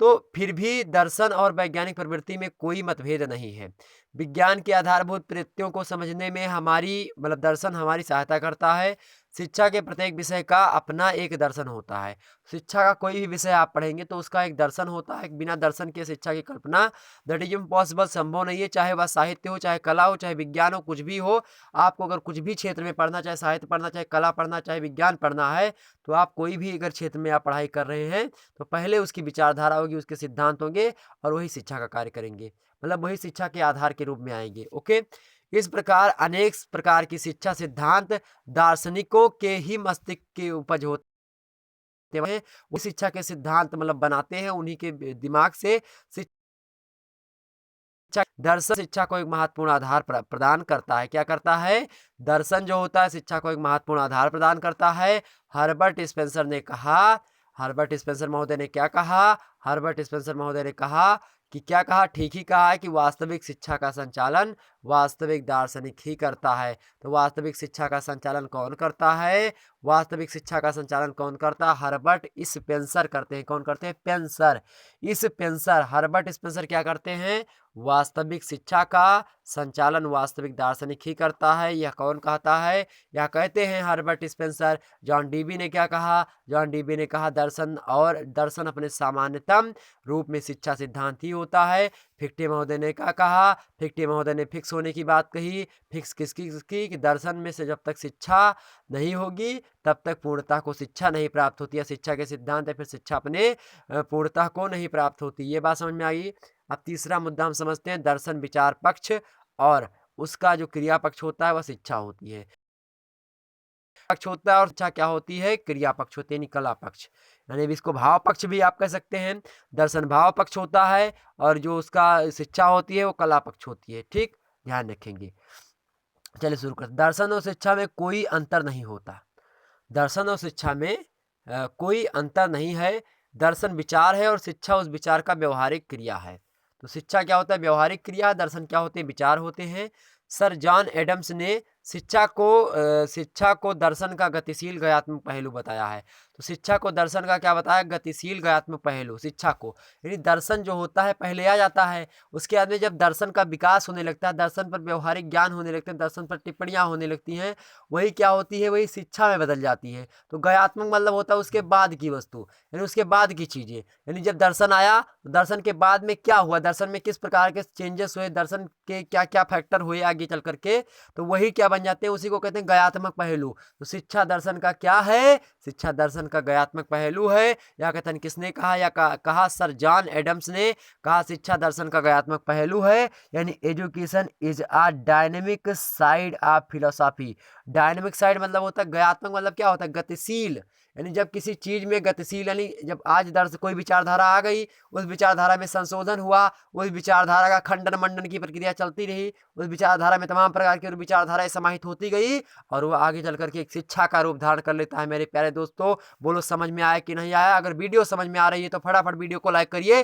तो फिर भी दर्शन और वैज्ञानिक प्रवृत्ति में कोई मतभेद नहीं है। विज्ञान की आधारभूत प्रवृत्तियों को समझने में हमारी मतलब दर्शन हमारी सहायता करता है। शिक्षा के प्रत्येक विषय का अपना एक दर्शन होता है। शिक्षा का कोई भी विषय आप पढ़ेंगे तो उसका एक दर्शन होता है। बिना दर्शन के शिक्षा की कल्पना दैट इज इम्पॉसिबल, संभव नहीं है। चाहे वह साहित्य हो, चाहे कला हो, चाहे विज्ञान हो, कुछ भी हो। आपको अगर कुछ भी क्षेत्र में पढ़ना, चाहे साहित्य पढ़ना, चाहे कला पढ़ना, चाहे विज्ञान पढ़ना है, तो आप कोई भी अगर क्षेत्र में आप पढ़ाई कर रहे हैं तो पहले उसकी विचारधारा होगी, उसके सिद्धांत होंगे और वही शिक्षा का कार्य करेंगे, मतलब वही शिक्षा के आधार के रूप में आएंगे। ओके, इस प्रकार अनेक प्रकार की शिक्षा सिद्धांत दार्शनिकों के ही मस्तिष्क के उपज होते हैं। वो शिक्षा के सिद्धांत मतलब बनाते हैं उन्हीं के दिमाग से। दर्शन शिक्षा को एक महत्वपूर्ण आधार प्रदान करता है। क्या करता है? दर्शन जो होता है शिक्षा को एक महत्वपूर्ण आधार प्रदान करता है। हर्बर्ट स्पेंसर ने कहा, हर्बर्ट स्पेंसर महोदय ने क्या कहा? हर्बर्ट स्पेंसर महोदय ने कहा कि क्या कहा? ठीक ही कहा है कि वास्तविक शिक्षा का संचालन वास्तविक दार्शनिक ही करता है। तो वास्तविक शिक्षा का संचालन कौन करता है? वास्तविक शिक्षा का संचालन कौन करता है? हर्बर्ट स्पेंसर करते हैं। कौन करते हैं? स्पेंसर। स्पेंसर, हर्बर्ट स्पेंसर क्या करते हैं? वास्तविक शिक्षा का संचालन वास्तविक दार्शनिक ही करता है। यह कौन कहता है? यह कहते हैं हर्बर्ट स्पेंसर। जॉन डीबी ने क्या कहा? जॉन डीबी ने कहा दर्शन अपने सामान्यतम रूप में शिक्षा सिद्धांत ही होता है। फिक्टे महोदय ने क्या कहा? फिक्टे महोदय ने फिक्स होने की बात कही। फिक्स किसकी? कि दर्शन में से जब तक शिक्षा नहीं होगी तब तक पूर्णता को शिक्षा नहीं प्राप्त होती है। शिक्षा के सिद्धांत है, फिर शिक्षा अपने पूर्णता को नहीं प्राप्त होती। ये बात समझ में आई। अब तीसरा मुद्दा हम समझते हैं, दर्शन विचार पक्ष और उसका जो क्रिया पक्ष होता है वह शिक्षा होती है। पक्ष होता है और शिक्षा क्या होती है? क्रिया पक्ष होती है, यानी कला पक्ष, यानी इसको भाव पक्ष भी आप कह सकते हैं। दर्शन भाव पक्ष होता है और जो उसका शिक्षा होती है वो कला पक्ष होती है। ठीक, ध्यान रखेंगे। चलिए शुरू करते। दर्शन और शिक्षा में कोई अंतर नहीं होता। दर्शन और शिक्षा में कोई अंतर नहीं है। दर्शन विचार है और शिक्षा उस विचार का व्यवहारिक क्रिया है। तो शिक्षा क्या होता है? व्यवहारिक क्रिया। दर्शन क्या होते हैं? विचार होते हैं। सर जॉन एडम्स ने शिक्षा को दर्शन का गतिशील गयात्मक पहलू बताया है। तो शिक्षा को दर्शन का क्या बताया? गतिशील गयात्मक पहलू। शिक्षा को यानी दर्शन जो होता है पहले आ जाता है, उसके बाद में जब दर्शन का विकास होने लगता है, दर्शन पर व्यवहारिक ज्ञान होने लगते हैं, दर्शन पर टिप्पणियां होने लगती हैं, वही क्या होती है? वही शिक्षा में बदल जाती है। तो गयात्मक मतलब होता है उसके बाद की वस्तु, यानी उसके बाद की चीजें। यानी जब दर्शन आया तो दर्शन के बाद में क्या हुआ, दर्शन में किस प्रकार के चेंजेस हुए, दर्शन के क्या क्या फैक्टर हुए आगे चल करके, तो वही क्या बन जाते हैं? उसी को कहते हैं गयात्मक पहलू। तो शिक्षा दर्शन का क्या है? शिक्षा दर्शन का गयात्मक पहलू है। यह कथन किसने कहा? या कहा सर जॉन एडम्स ने कहा शिक्षा दर्शन का गयात्मक पहलू है। यानी education is a dynamic side of philosophy. Dynamic side मतलब होता है गयात्मक, मतलब क्या होता है? गतिशील। यानी जब किसी चीज में गतिशील, यानी जब आज दर्श कोई विचारधारा आ गई, उस विचारधारा में संशोधन हुआ, उस विचारधारा का खंडन मंडन की प्रक्रिया चलती रही, उस विचारधारा में तमाम प्रकार की विचारधाराएं समाहित होती गई और वो आगे चल करके एक शिक्षा का रूप धारण कर लेता है। मेरे प्यारे दोस्तों, बोलो समझ में आया कि नहीं आया? अगर वीडियो समझ में आ रही है तो फटाफट वीडियो को लाइक करिए,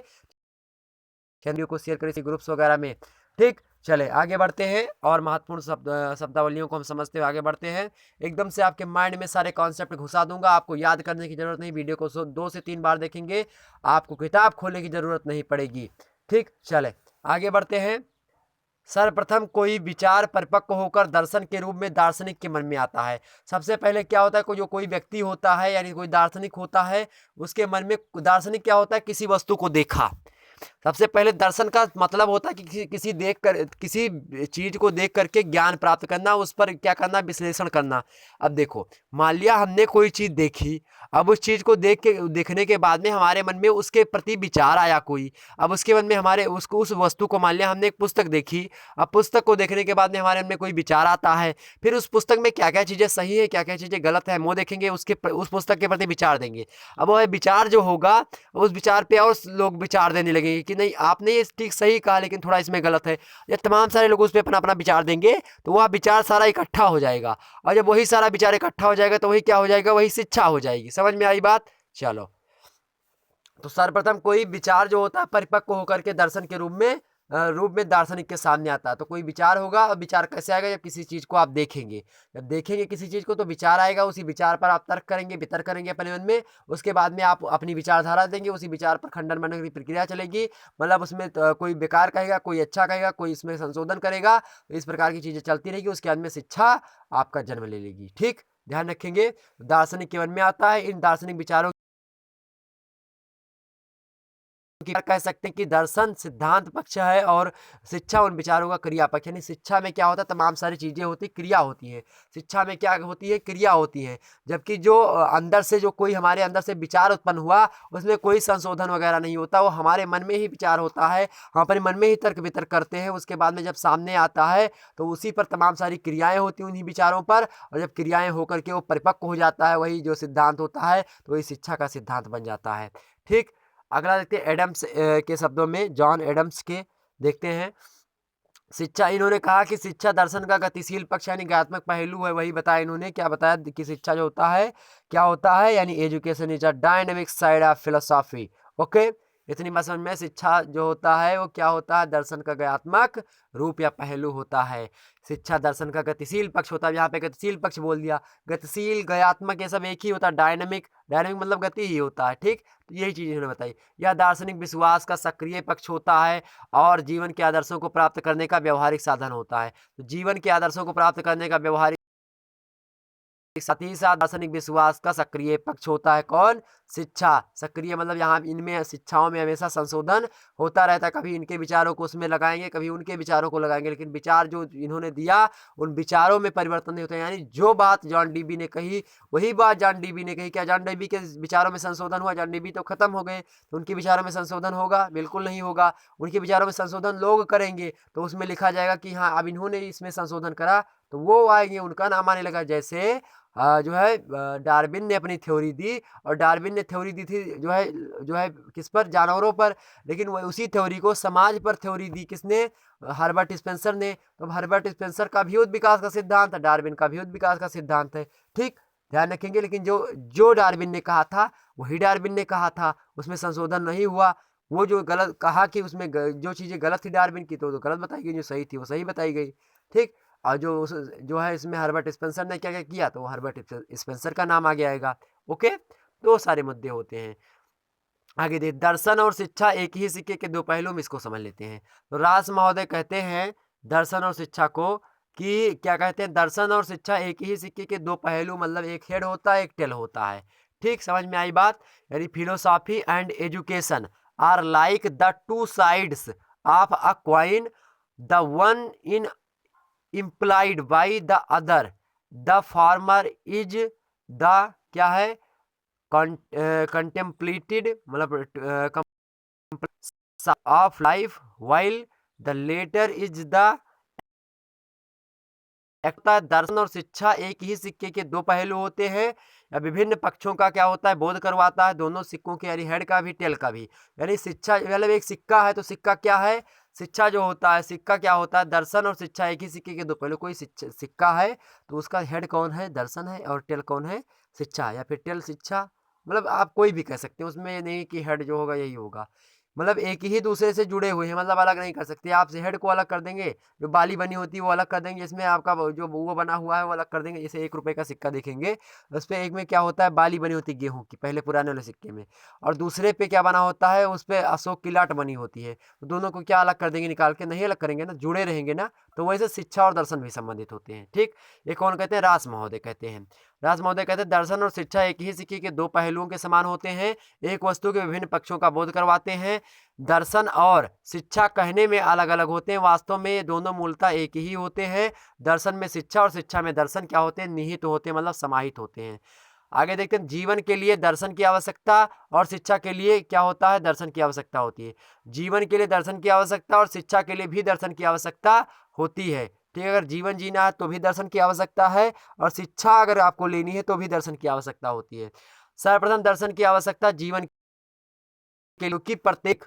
वीडियो को शेयर करिए ग्रुप्स वगैरह में। ठीक, चले आगे बढ़ते हैं और महत्वपूर्ण शब्दावलियों को हम समझते हुए आगे बढ़ते हैं। एकदम से आपके माइंड में सारे कॉन्सेप्ट घुसा दूंगा, आपको याद करने की जरूरत नहीं। वीडियो को 2 से 3 बार देखेंगे, आपको किताब खोलने की जरूरत नहीं पड़ेगी। ठीक, चले आगे बढ़ते हैं। सर्वप्रथम कोई विचार परिपक्व होकर दर्शन के रूप में दार्शनिक के मन में आता है। सबसे पहले क्या होता है? कोई व्यक्ति होता है यानी कोई दार्शनिक होता है, उसके मन में दार्शनिक क्या होता है? किसी वस्तु को देखा। सबसे पहले दर्शन का मतलब होता है कि किसी चीज को देख करके ज्ञान प्राप्त करना, उस पर क्या करना? विश्लेषण करना। अब देखो, मान लिया हमने कोई चीज देखी, अब उस चीज को देखने के बाद में हमारे मन में उसके प्रति विचार आया कोई। अब उसके मन में हमारे उस वस्तु को, मान लिया हमने एक पुस्तक देखी, अब पुस्तक को देखने के बाद में हमारे मन में कोई विचार आता है, फिर उस पुस्तक में क्या क्या चीजें सही है, क्या क्या चीजें गलत है, वो देखेंगे, उस पुस्तक के प्रति विचार देंगे। अब वह विचार जो होगा, उस विचार पे और लोग विचार देने लगेंगे कि नहीं आपने ये ठीक सही कहा लेकिन थोड़ा इसमें गलत है, या तमाम सारे लोग उस पर अपना अपना विचार देंगे, तो वह विचार सारा इकट्ठा हो जाएगा। और जब वही सारा विचार इकट्ठा हो जाएगा तो वही क्या हो जाएगा? वही शिक्षा हो जाएगी। समझ में आई बात? चलो, तो सर्वप्रथम कोई विचार जो होता है परिपक्व होकर के दर्शन के रूप में दार्शनिक के सामने आता है। तो कोई विचार होगा, और विचार कैसे आएगा? जब किसी चीज को आप देखेंगे, जब देखेंगे किसी चीज को तो विचार आएगा, उसी विचार पर आप तर्क करेंगे, वितर्क करेंगे अपने मन में, उसके बाद में आप अपनी विचारधारा देंगे, उसी विचार पर खंडन मंडन की प्रक्रिया चलेगी। मतलब उसमें कोई बेकार कहेगा, कोई अच्छा कहेगा, कोई इसमें संशोधन करेगा, तो इस प्रकार की चीजें चलती रहेगी। उसके बाद में शिक्षा आपका जन्म ले लेगी। ठीक, ध्यान रखेंगे। दार्शनिक के मन में आता है। इन दार्शनिक विचारों कि कह सकते हैं कि दर्शन सिद्धांत पक्ष है और शिक्षा उन विचारों का क्रिया पक्ष। यानी शिक्षा में क्या होता है, तमाम सारी चीजें होती, क्रिया होती है। शिक्षा में क्या होती है, क्रिया होती है। जबकि जो अंदर से जो कोई हमारे अंदर से विचार उत्पन्न हुआ, उसमें कोई संशोधन वगैरह नहीं होता, वो हमारे मन में ही विचार होता है, हम अपने मन में ही तर्क वितर्क करते हैं। उसके बाद में जब सामने आता है तो उसी पर तमाम सारी क्रियाएं होती हैं, उन्हीं विचारों पर। और जब क्रियाएं होकर के वो परिपक्व हो जाता है, वही जो सिद्धांत होता है, तो वही शिक्षा का सिद्धांत बन जाता है। ठीक, अगला देखते हैं एडम्स के शब्दों में, जॉन एडम्स के देखते हैं। शिक्षा, इन्होंने कहा कि शिक्षा दर्शन का गतिशील पक्ष यानी ज्ञात्मक पहलू है। वही बताया इन्होंने, क्या बताया कि शिक्षा जो होता है क्या होता है, यानी education is a dynamic side of philosophy. Okay, इतनी बात समझ में। शिक्षा जो होता है वो क्या होता है, दर्शन का ज्ञात्मक रूप या पहलू होता है। शिक्षा दर्शन का गतिशील पक्ष होता है। यहाँ पे गतिशील पक्ष बोल दिया, गतिशील ज्ञात्मक ये सब एक ही होता है। डायनेमिक, डायनेमिक मतलब गति ही होता है। ठीक, तो यही चीज इन्होंने बताई। यह दार्शनिक विश्वास का सक्रिय पक्ष होता है और जीवन के आदर्शों को प्राप्त करने का व्यवहारिक साधन होता है। तो जीवन के आदर्शों को प्राप्त करने का व्यवहारिक, साथ ही साथ दार्शनिक विश्वास का सक्रिय पक्ष होता है। कौन, शिक्षा। सक्रिय मतलब यहाँ इनमें शिक्षाओं में हमेशा संशोधन होता रहता है। कभी इनके विचारों को उसमें लगाएंगे, कभी उनके विचारों को लगाएंगे, लेकिन विचार जो इन्होंने दिया उन विचारों में परिवर्तन नहीं होता। यानी जो बात जॉन डीबी ने कही वही बात जॉन डीबी ने कही। क्या जॉन डीबी के विचारों में संशोधन हुआ? जॉन डीबी तो खत्म हो गए, तो उनके विचारों में संशोधन होगा? बिल्कुल नहीं होगा। उनके विचारों में संशोधन लोग करेंगे तो उसमें लिखा जाएगा कि हाँ अब इन्होंने इसमें संशोधन करा, तो वो आएंगे, उनका नाम आने लगा। जैसे जो है डार्विन ने अपनी थ्योरी दी, और डार्विन ने थ्योरी दी थी जो है किस पर, जानवरों पर। लेकिन वो उसी थ्योरी को समाज पर थ्योरी दी किसने, हर्बर्ट स्पेंसर ने। तो हर्बर्ट स्पेंसर का भी विकास का सिद्धांत है, डार्विन का भी विकास का सिद्धांत है। ठीक, ध्यान रखेंगे। लेकिन जो जो डार्विन ने कहा था वही डार्विन ने कहा था, उसमें संशोधन नहीं हुआ। वो जो गलत कहा कि उसमें जो चीजें गलत थी डार्विन की, तो गलत बताई गई, जो सही थी वो सही बताई गई। ठीक, और जो है इसमें हर्बर्ट स्पेंसर ने क्या क्या किया, तो हर्बर्ट स्पेंसर का नाम आगे आएगा। ओके, दो सारे मुद्दे होते हैं। आगे दे, दर्शन और शिक्षा एक ही सिक्के के दो पहलू में, इसको समझ लेते हैं। तो रास महोदय कहते हैं दर्शन और शिक्षा को कि क्या कहते हैं, दर्शन और शिक्षा एक ही सिक्के के दो पहलू, मतलब एक हेड होता है एक टेल होता है। ठीक, समझ में आई बात। यानी philosophy and education are like the two sides of a coin, the one in implied by the other, the former is the क्या है, contemplated मतलब of life, while the later is the एकता। दर्शन और शिक्षा एक ही सिक्के के दो पहलू होते हैं, या विभिन्न पक्षों का क्या होता है, बोध करवाता है, दोनों सिक्कों के, यानी हेड का भी टेल का भी। यानी शिक्षा मतलब एक सिक्का है, तो सिक्का क्या है, शिक्षा जो होता है, सिक्का क्या होता है, दर्शन और शिक्षा एक ही सिक्के के दो पहलू। कोई सिक्का है तो उसका हेड कौन है, दर्शन है, और टेल कौन है, शिक्षा, या फिर टेल शिक्षा, मतलब आप कोई भी कह सकते हैं। उसमें नहीं कि हेड जो होगा यही होगा, मतलब एक ही दूसरे से जुड़े हुए हैं, मतलब अलग नहीं कर सकते आप। हेड को अलग कर देंगे, जो बाली बनी होती है वो अलग कर देंगे, इसमें आपका जो वो बना हुआ है वो अलग कर देंगे। जैसे 1 रुपए का सिक्का देखेंगे, उस पर एक में क्या होता है, बाली बनी होती है गेहूं की, पहले पुराने वाले सिक्के में, और दूसरे पे क्या बना होता है, उस पर अशोक की लाट बनी होती है। तो दोनों को क्या अलग कर देंगे, निकाल के नहीं अलग करेंगे ना, जुड़े रहेंगे ना। तो वैसे शिक्षा और दर्शन भी संबंधित होते हैं। ठीक, ये कौन कहते हैं, रास महोदय कहते हैं। रास महोदय कहते हैं दर्शन और शिक्षा एक ही सिक्के के दो पहलुओं के समान होते हैं, एक वस्तु के विभिन्न पक्षों का बोध करवाते हैं। दर्शन और शिक्षा कहने में अलग अलग होते हैं, वास्तव में ये दोनों मूलतः एक ही होते हैं। दर्शन में शिक्षा और शिक्षा में दर्शन क्या होते हैं, निहित होते हैं, मतलब समाहित होते हैं। आगे देखते हैं, जीवन के लिए दर्शन की आवश्यकता और शिक्षा के लिए क्या होता है, दर्शन की आवश्यकता होती है। जीवन के लिए दर्शन की आवश्यकता और शिक्षा के लिए भी दर्शन की आवश्यकता होती है। ठीक है, अगर जीवन जीना है तो भी दर्शन की आवश्यकता है, और शिक्षा अगर आपको लेनी है तो भी दर्शन की आवश्यकता होती है। सर्वप्रथम दर्शन की आवश्यकता जीवन के लिए की प्रत्येक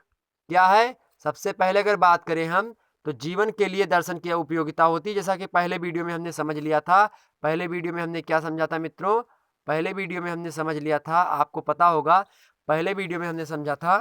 क्या है, सबसे पहले अगर बात करें हम, तो जीवन के लिए दर्शन की उपयोगिता होती है। जैसा कि पहले वीडियो में हमने समझ लिया था। पहले वीडियो में हमने क्या समझा था मित्रों, पहले वीडियो में हमने समझ लिया था, आपको पता होगा, पहले वीडियो में हमने समझा था,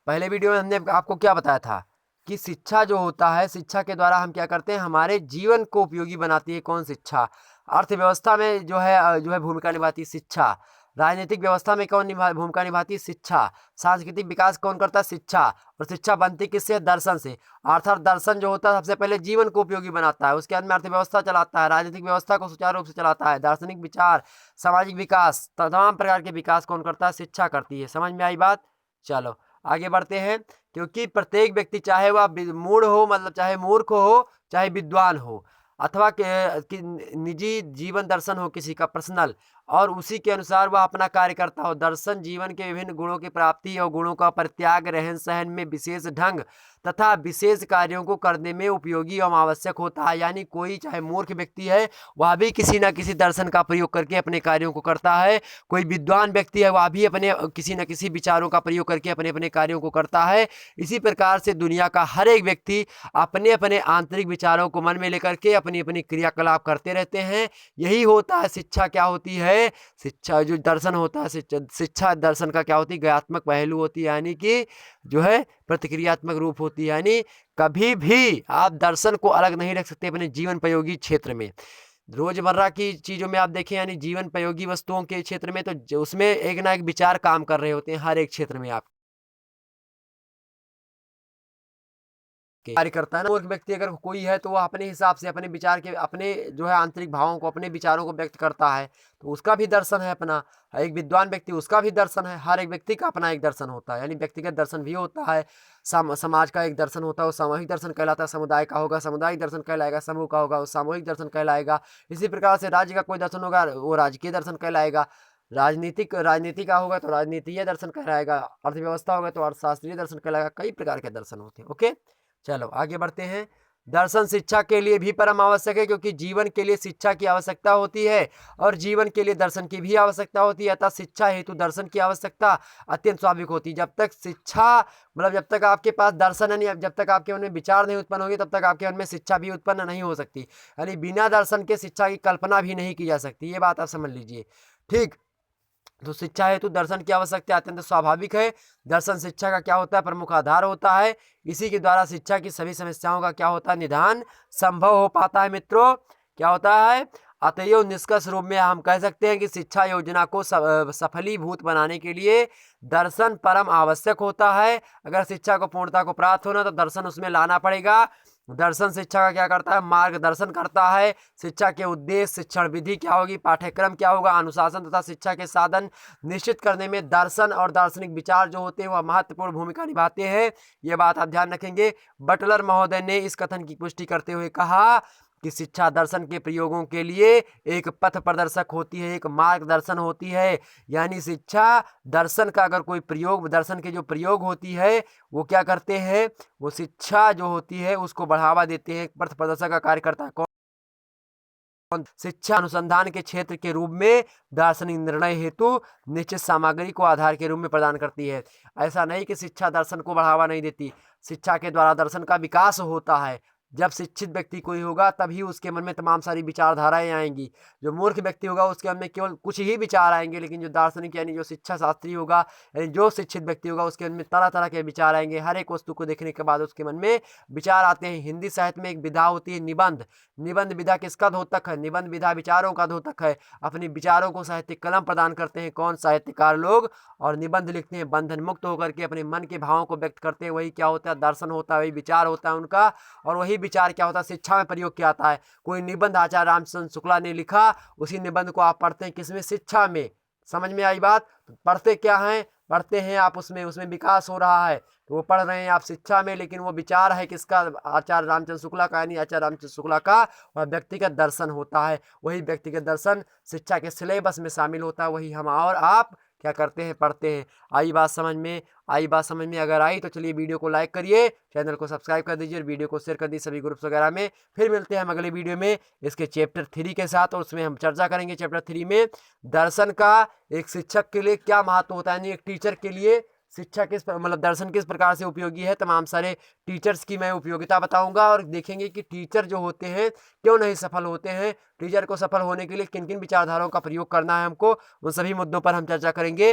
पहले वीडियो में हमने आपको क्या बताया था कि शिक्षा जो होता है, शिक्षा के द्वारा हम क्या करते हैं, हमारे जीवन को उपयोगी बनाती है। कौन, शिक्षा। अर्थव्यवस्था में जो है भूमिका निभाती है शिक्षा। राजनीतिक व्यवस्था में कौन भूमिका निभाती है? शिक्षा। सांस्कृतिक विकास कौन करता है? शिक्षा। और शिक्षा बनती किससे? दर्शन से। अर्थात दर्शन जो होता है सबसे पहले जीवन को उपयोगी बनाता है, उसके अंदर अर्थव्यवस्था चलाता है, राजनीतिक व्यवस्था को सुचारू रूप से चलाता है, दार्शनिक विचार, सामाजिक विकास, तमाम प्रकार के विकास कौन करता है? शिक्षा करती है। समझ में आई बात? चलो आगे बढ़ते हैं। क्योंकि प्रत्येक व्यक्ति चाहे वह मूढ़ हो, मतलब चाहे मूर्ख हो, चाहे विद्वान हो, अथवा कि निजी जीवन दर्शन हो किसी का पर्सनल, और उसी के अनुसार वह अपना कार्य करता हो। दर्शन जीवन के विभिन्न गुणों की प्राप्ति और गुणों का परित्याग, रहन सहन में विशेष ढंग तथा विशेष कार्यों को करने में उपयोगी एवं आवश्यक होता है। यानी कोई चाहे मूर्ख व्यक्ति है वह भी किसी न किसी दर्शन का प्रयोग करके अपने कार्यों को करता है, कोई विद्वान व्यक्ति है वह भी अपने किसी न किसी विचारों का प्रयोग करके अपने अपने कार्यों को करता है। इसी प्रकार से दुनिया का हर एक व्यक्ति अपने अपने आंतरिक विचारों को मन में लेकर के अपनी अपनी क्रियाकलाप करते रहते हैं। यही होता है शिक्षा। क्या होती है? शिक्षा। जो दर्शन होता है, शिक्षा दर्शन का क्या होती है? क्रियात्मक पहलू होती है, यानी कि जो है प्रतिक्रियात्मक रूप होती है। यानी कभी भी आप दर्शन को अलग नहीं रख सकते अपने जीवन प्रयोगी क्षेत्र में। रोजमर्रा की चीजों में आप देखें, यानी जीवन प्रयोगी वस्तुओं के क्षेत्र में, तो उसमें एक ना एक विचार काम कर रहे होते हैं हर एक क्षेत्र में। आप कार्य करता है ना, वो एक व्यक्ति अगर कोई है तो वह अपने हिसाब से अपने विचार के, अपने जो है आंतरिक भावों को, अपने विचारों को व्यक्त करता है, तो उसका भी दर्शन है अपना। एक विद्वान व्यक्ति, उसका भी दर्शन है। हर एक व्यक्ति का अपना एक दर्शन होता है, यानी व्यक्तिगत दर्शन भी होता है, समाज का एक दर्शन होता है, वो सामूहिक दर्शन कहलाता है। समुदाय का होगा सामुदायिक दर्शन कहलाएगा, समूह का होगा वो सामूहिक दर्शन कहलाएगा। इसी प्रकार से राज्य का कोई दर्शन होगा वो राजकीय दर्शन कहलाएगा। राजनीति का होगा तो राजनीतिक दर्शन कहलाएगा। अर्थव्यवस्था होगा तो अर्थशास्त्रीय दर्शन कहलाएगा। कई प्रकार के दर्शन होते हैं। ओके, चलो आगे बढ़ते हैं। दर्शन शिक्षा के लिए भी परम आवश्यक है, क्योंकि जीवन के लिए शिक्षा की आवश्यकता होती है और जीवन के लिए दर्शन की भी आवश्यकता होती है। अतः शिक्षा हेतु दर्शन की आवश्यकता अत्यंत स्वाभाविक होती है। जब तक शिक्षा, मतलब जब तक आपके पास दर्शन है नहीं, जब तक आपके मन में विचार नहीं उत्पन्न होगी, तब तक आपके मन में शिक्षा भी उत्पन्न नहीं हो सकती। यानी बिना दर्शन के शिक्षा की कल्पना भी नहीं की जा सकती। ये बात आप समझ लीजिए। ठीक, तो शिक्षा हेतु दर्शन की आवश्यकता अत्यंत स्वाभाविक है। दर्शन शिक्षा का क्या होता है? प्रमुख आधार होता है। इसी के द्वारा शिक्षा की सभी समस्याओं का क्या होता है? निदान संभव हो पाता है। मित्रों, क्या होता है? अतएव निष्कर्ष रूप में हम कह सकते हैं कि शिक्षा योजना को सफलीभूत बनाने के लिए दर्शन परम आवश्यक होता है। अगर शिक्षा को पूर्णता को प्राप्त होना तो दर्शन उसमें लाना पड़ेगा। दर्शन शिक्षा का क्या करता है? मार्गदर्शन करता है। शिक्षा के उद्देश्य, शिक्षण विधि क्या होगी, पाठ्यक्रम क्या होगा, अनुशासन तथा शिक्षा के साधन निश्चित करने में दर्शन और दार्शनिक विचार जो होते हैं वह महत्वपूर्ण भूमिका निभाते हैं। ये बात आप ध्यान रखेंगे। बटलर महोदय ने इस कथन की पुष्टि करते हुए कहा कि शिक्षा दर्शन के प्रयोगों के लिए एक पथ प्रदर्शक होती है, एक मार्गदर्शन होती है। यानी शिक्षा दर्शन का अगर कोई प्रयोग, दर्शन के जो प्रयोग होती है वो क्या करते हैं? वो शिक्षा जो होती है उसको बढ़ावा देते हैं, पथ प्रदर्शक का कार्य करता है। कौन? शिक्षा अनुसंधान के क्षेत्र के रूप में दार्शनिक निर्णय हेतु निश्चित सामग्री को आधार के रूप में प्रदान करती है। ऐसा नहीं कि शिक्षा दर्शन को बढ़ावा नहीं देती। शिक्षा के द्वारा दर्शन का विकास होता है। जब शिक्षित व्यक्ति कोई होगा तभी उसके मन में तमाम सारी विचारधाराएं आएंगी। जो मूर्ख व्यक्ति होगा उसके मन में केवल कुछ ही विचार आएंगे, लेकिन जो दार्शनिक यानी जो शिक्षा शास्त्री होगा, यानी जो शिक्षित व्यक्ति होगा उसके मन में तरह तरह के विचार आएंगे। हर एक वस्तु को देखने के बाद उसके मन में विचार आते हैं। हिंदी साहित्य में एक विधा होती है निबंध। निबंध विधा किसका द्योतक है? निबंध विधा विचारों का द्योतक है। अपने विचारों को साहित्यिक कलम प्रदान करते हैं कौन? साहित्यकार लोग। और निबंध लिखते हैं बंधन मुक्त होकर के, अपने मन के भावों को व्यक्त करते हैं। वही क्या होता है? दर्शन होता है, वही विचार होता है उनका। और वही विचार क्या होता है? शिक्षा में प्रयोग किया जाता है। कोई निबंध आचार्य रामचंद्र शुक्ला ने लिखा, उसी निबंध को आप पढ़ते हैं किसमें? शिक्षा में। समझ में आई बात? तो पढ़ते क्या हैं? पढ़ते हैं आप उसमें विकास हो रहा है तो वो पढ़ रहे हैं आप शिक्षा में, लेकिन वो विचार है किसका? आचार्य रामचंद्र शुक्ला का। यानी आचार्य रामचंद्र शुक्ला का वह व्यक्तिगत दर्शन होता है। वही व्यक्तिगत दर्शन शिक्षा के सिलेबस में शामिल होता है। वही हम और आप क्या करते हैं? पढ़ते हैं। आई बात समझ में? आई बात समझ में अगर आई तो चलिए वीडियो को लाइक करिए, चैनल को सब्सक्राइब कर दीजिए और वीडियो को शेयर कर दीजिए सभी ग्रुप्स वगैरह में। फिर मिलते हैं हम अगले वीडियो में इसके चैप्टर 3 के साथ, और उसमें हम चर्चा करेंगे चैप्टर 3 में दर्शन का एक शिक्षक के लिए क्या महत्व होता है। यानी एक टीचर के लिए शिक्षा किस, मतलब दर्शन किस प्रकार से उपयोगी है। तमाम सारे टीचर्स की मैं उपयोगिता बताऊंगा और देखेंगे कि टीचर जो होते हैं क्यों नहीं सफल होते हैं। टीचर को सफल होने के लिए किन किन विचारधाराओं का प्रयोग करना है हमको, उन सभी मुद्दों पर हम चर्चा करेंगे।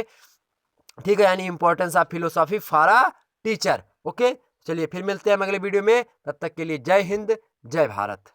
ठीक है, यानी importance of philosophy for a teacher. Okay, चलिए फिर मिलते हैं हम अगले वीडियो में। तब तक के लिए जय हिंद, जय भारत।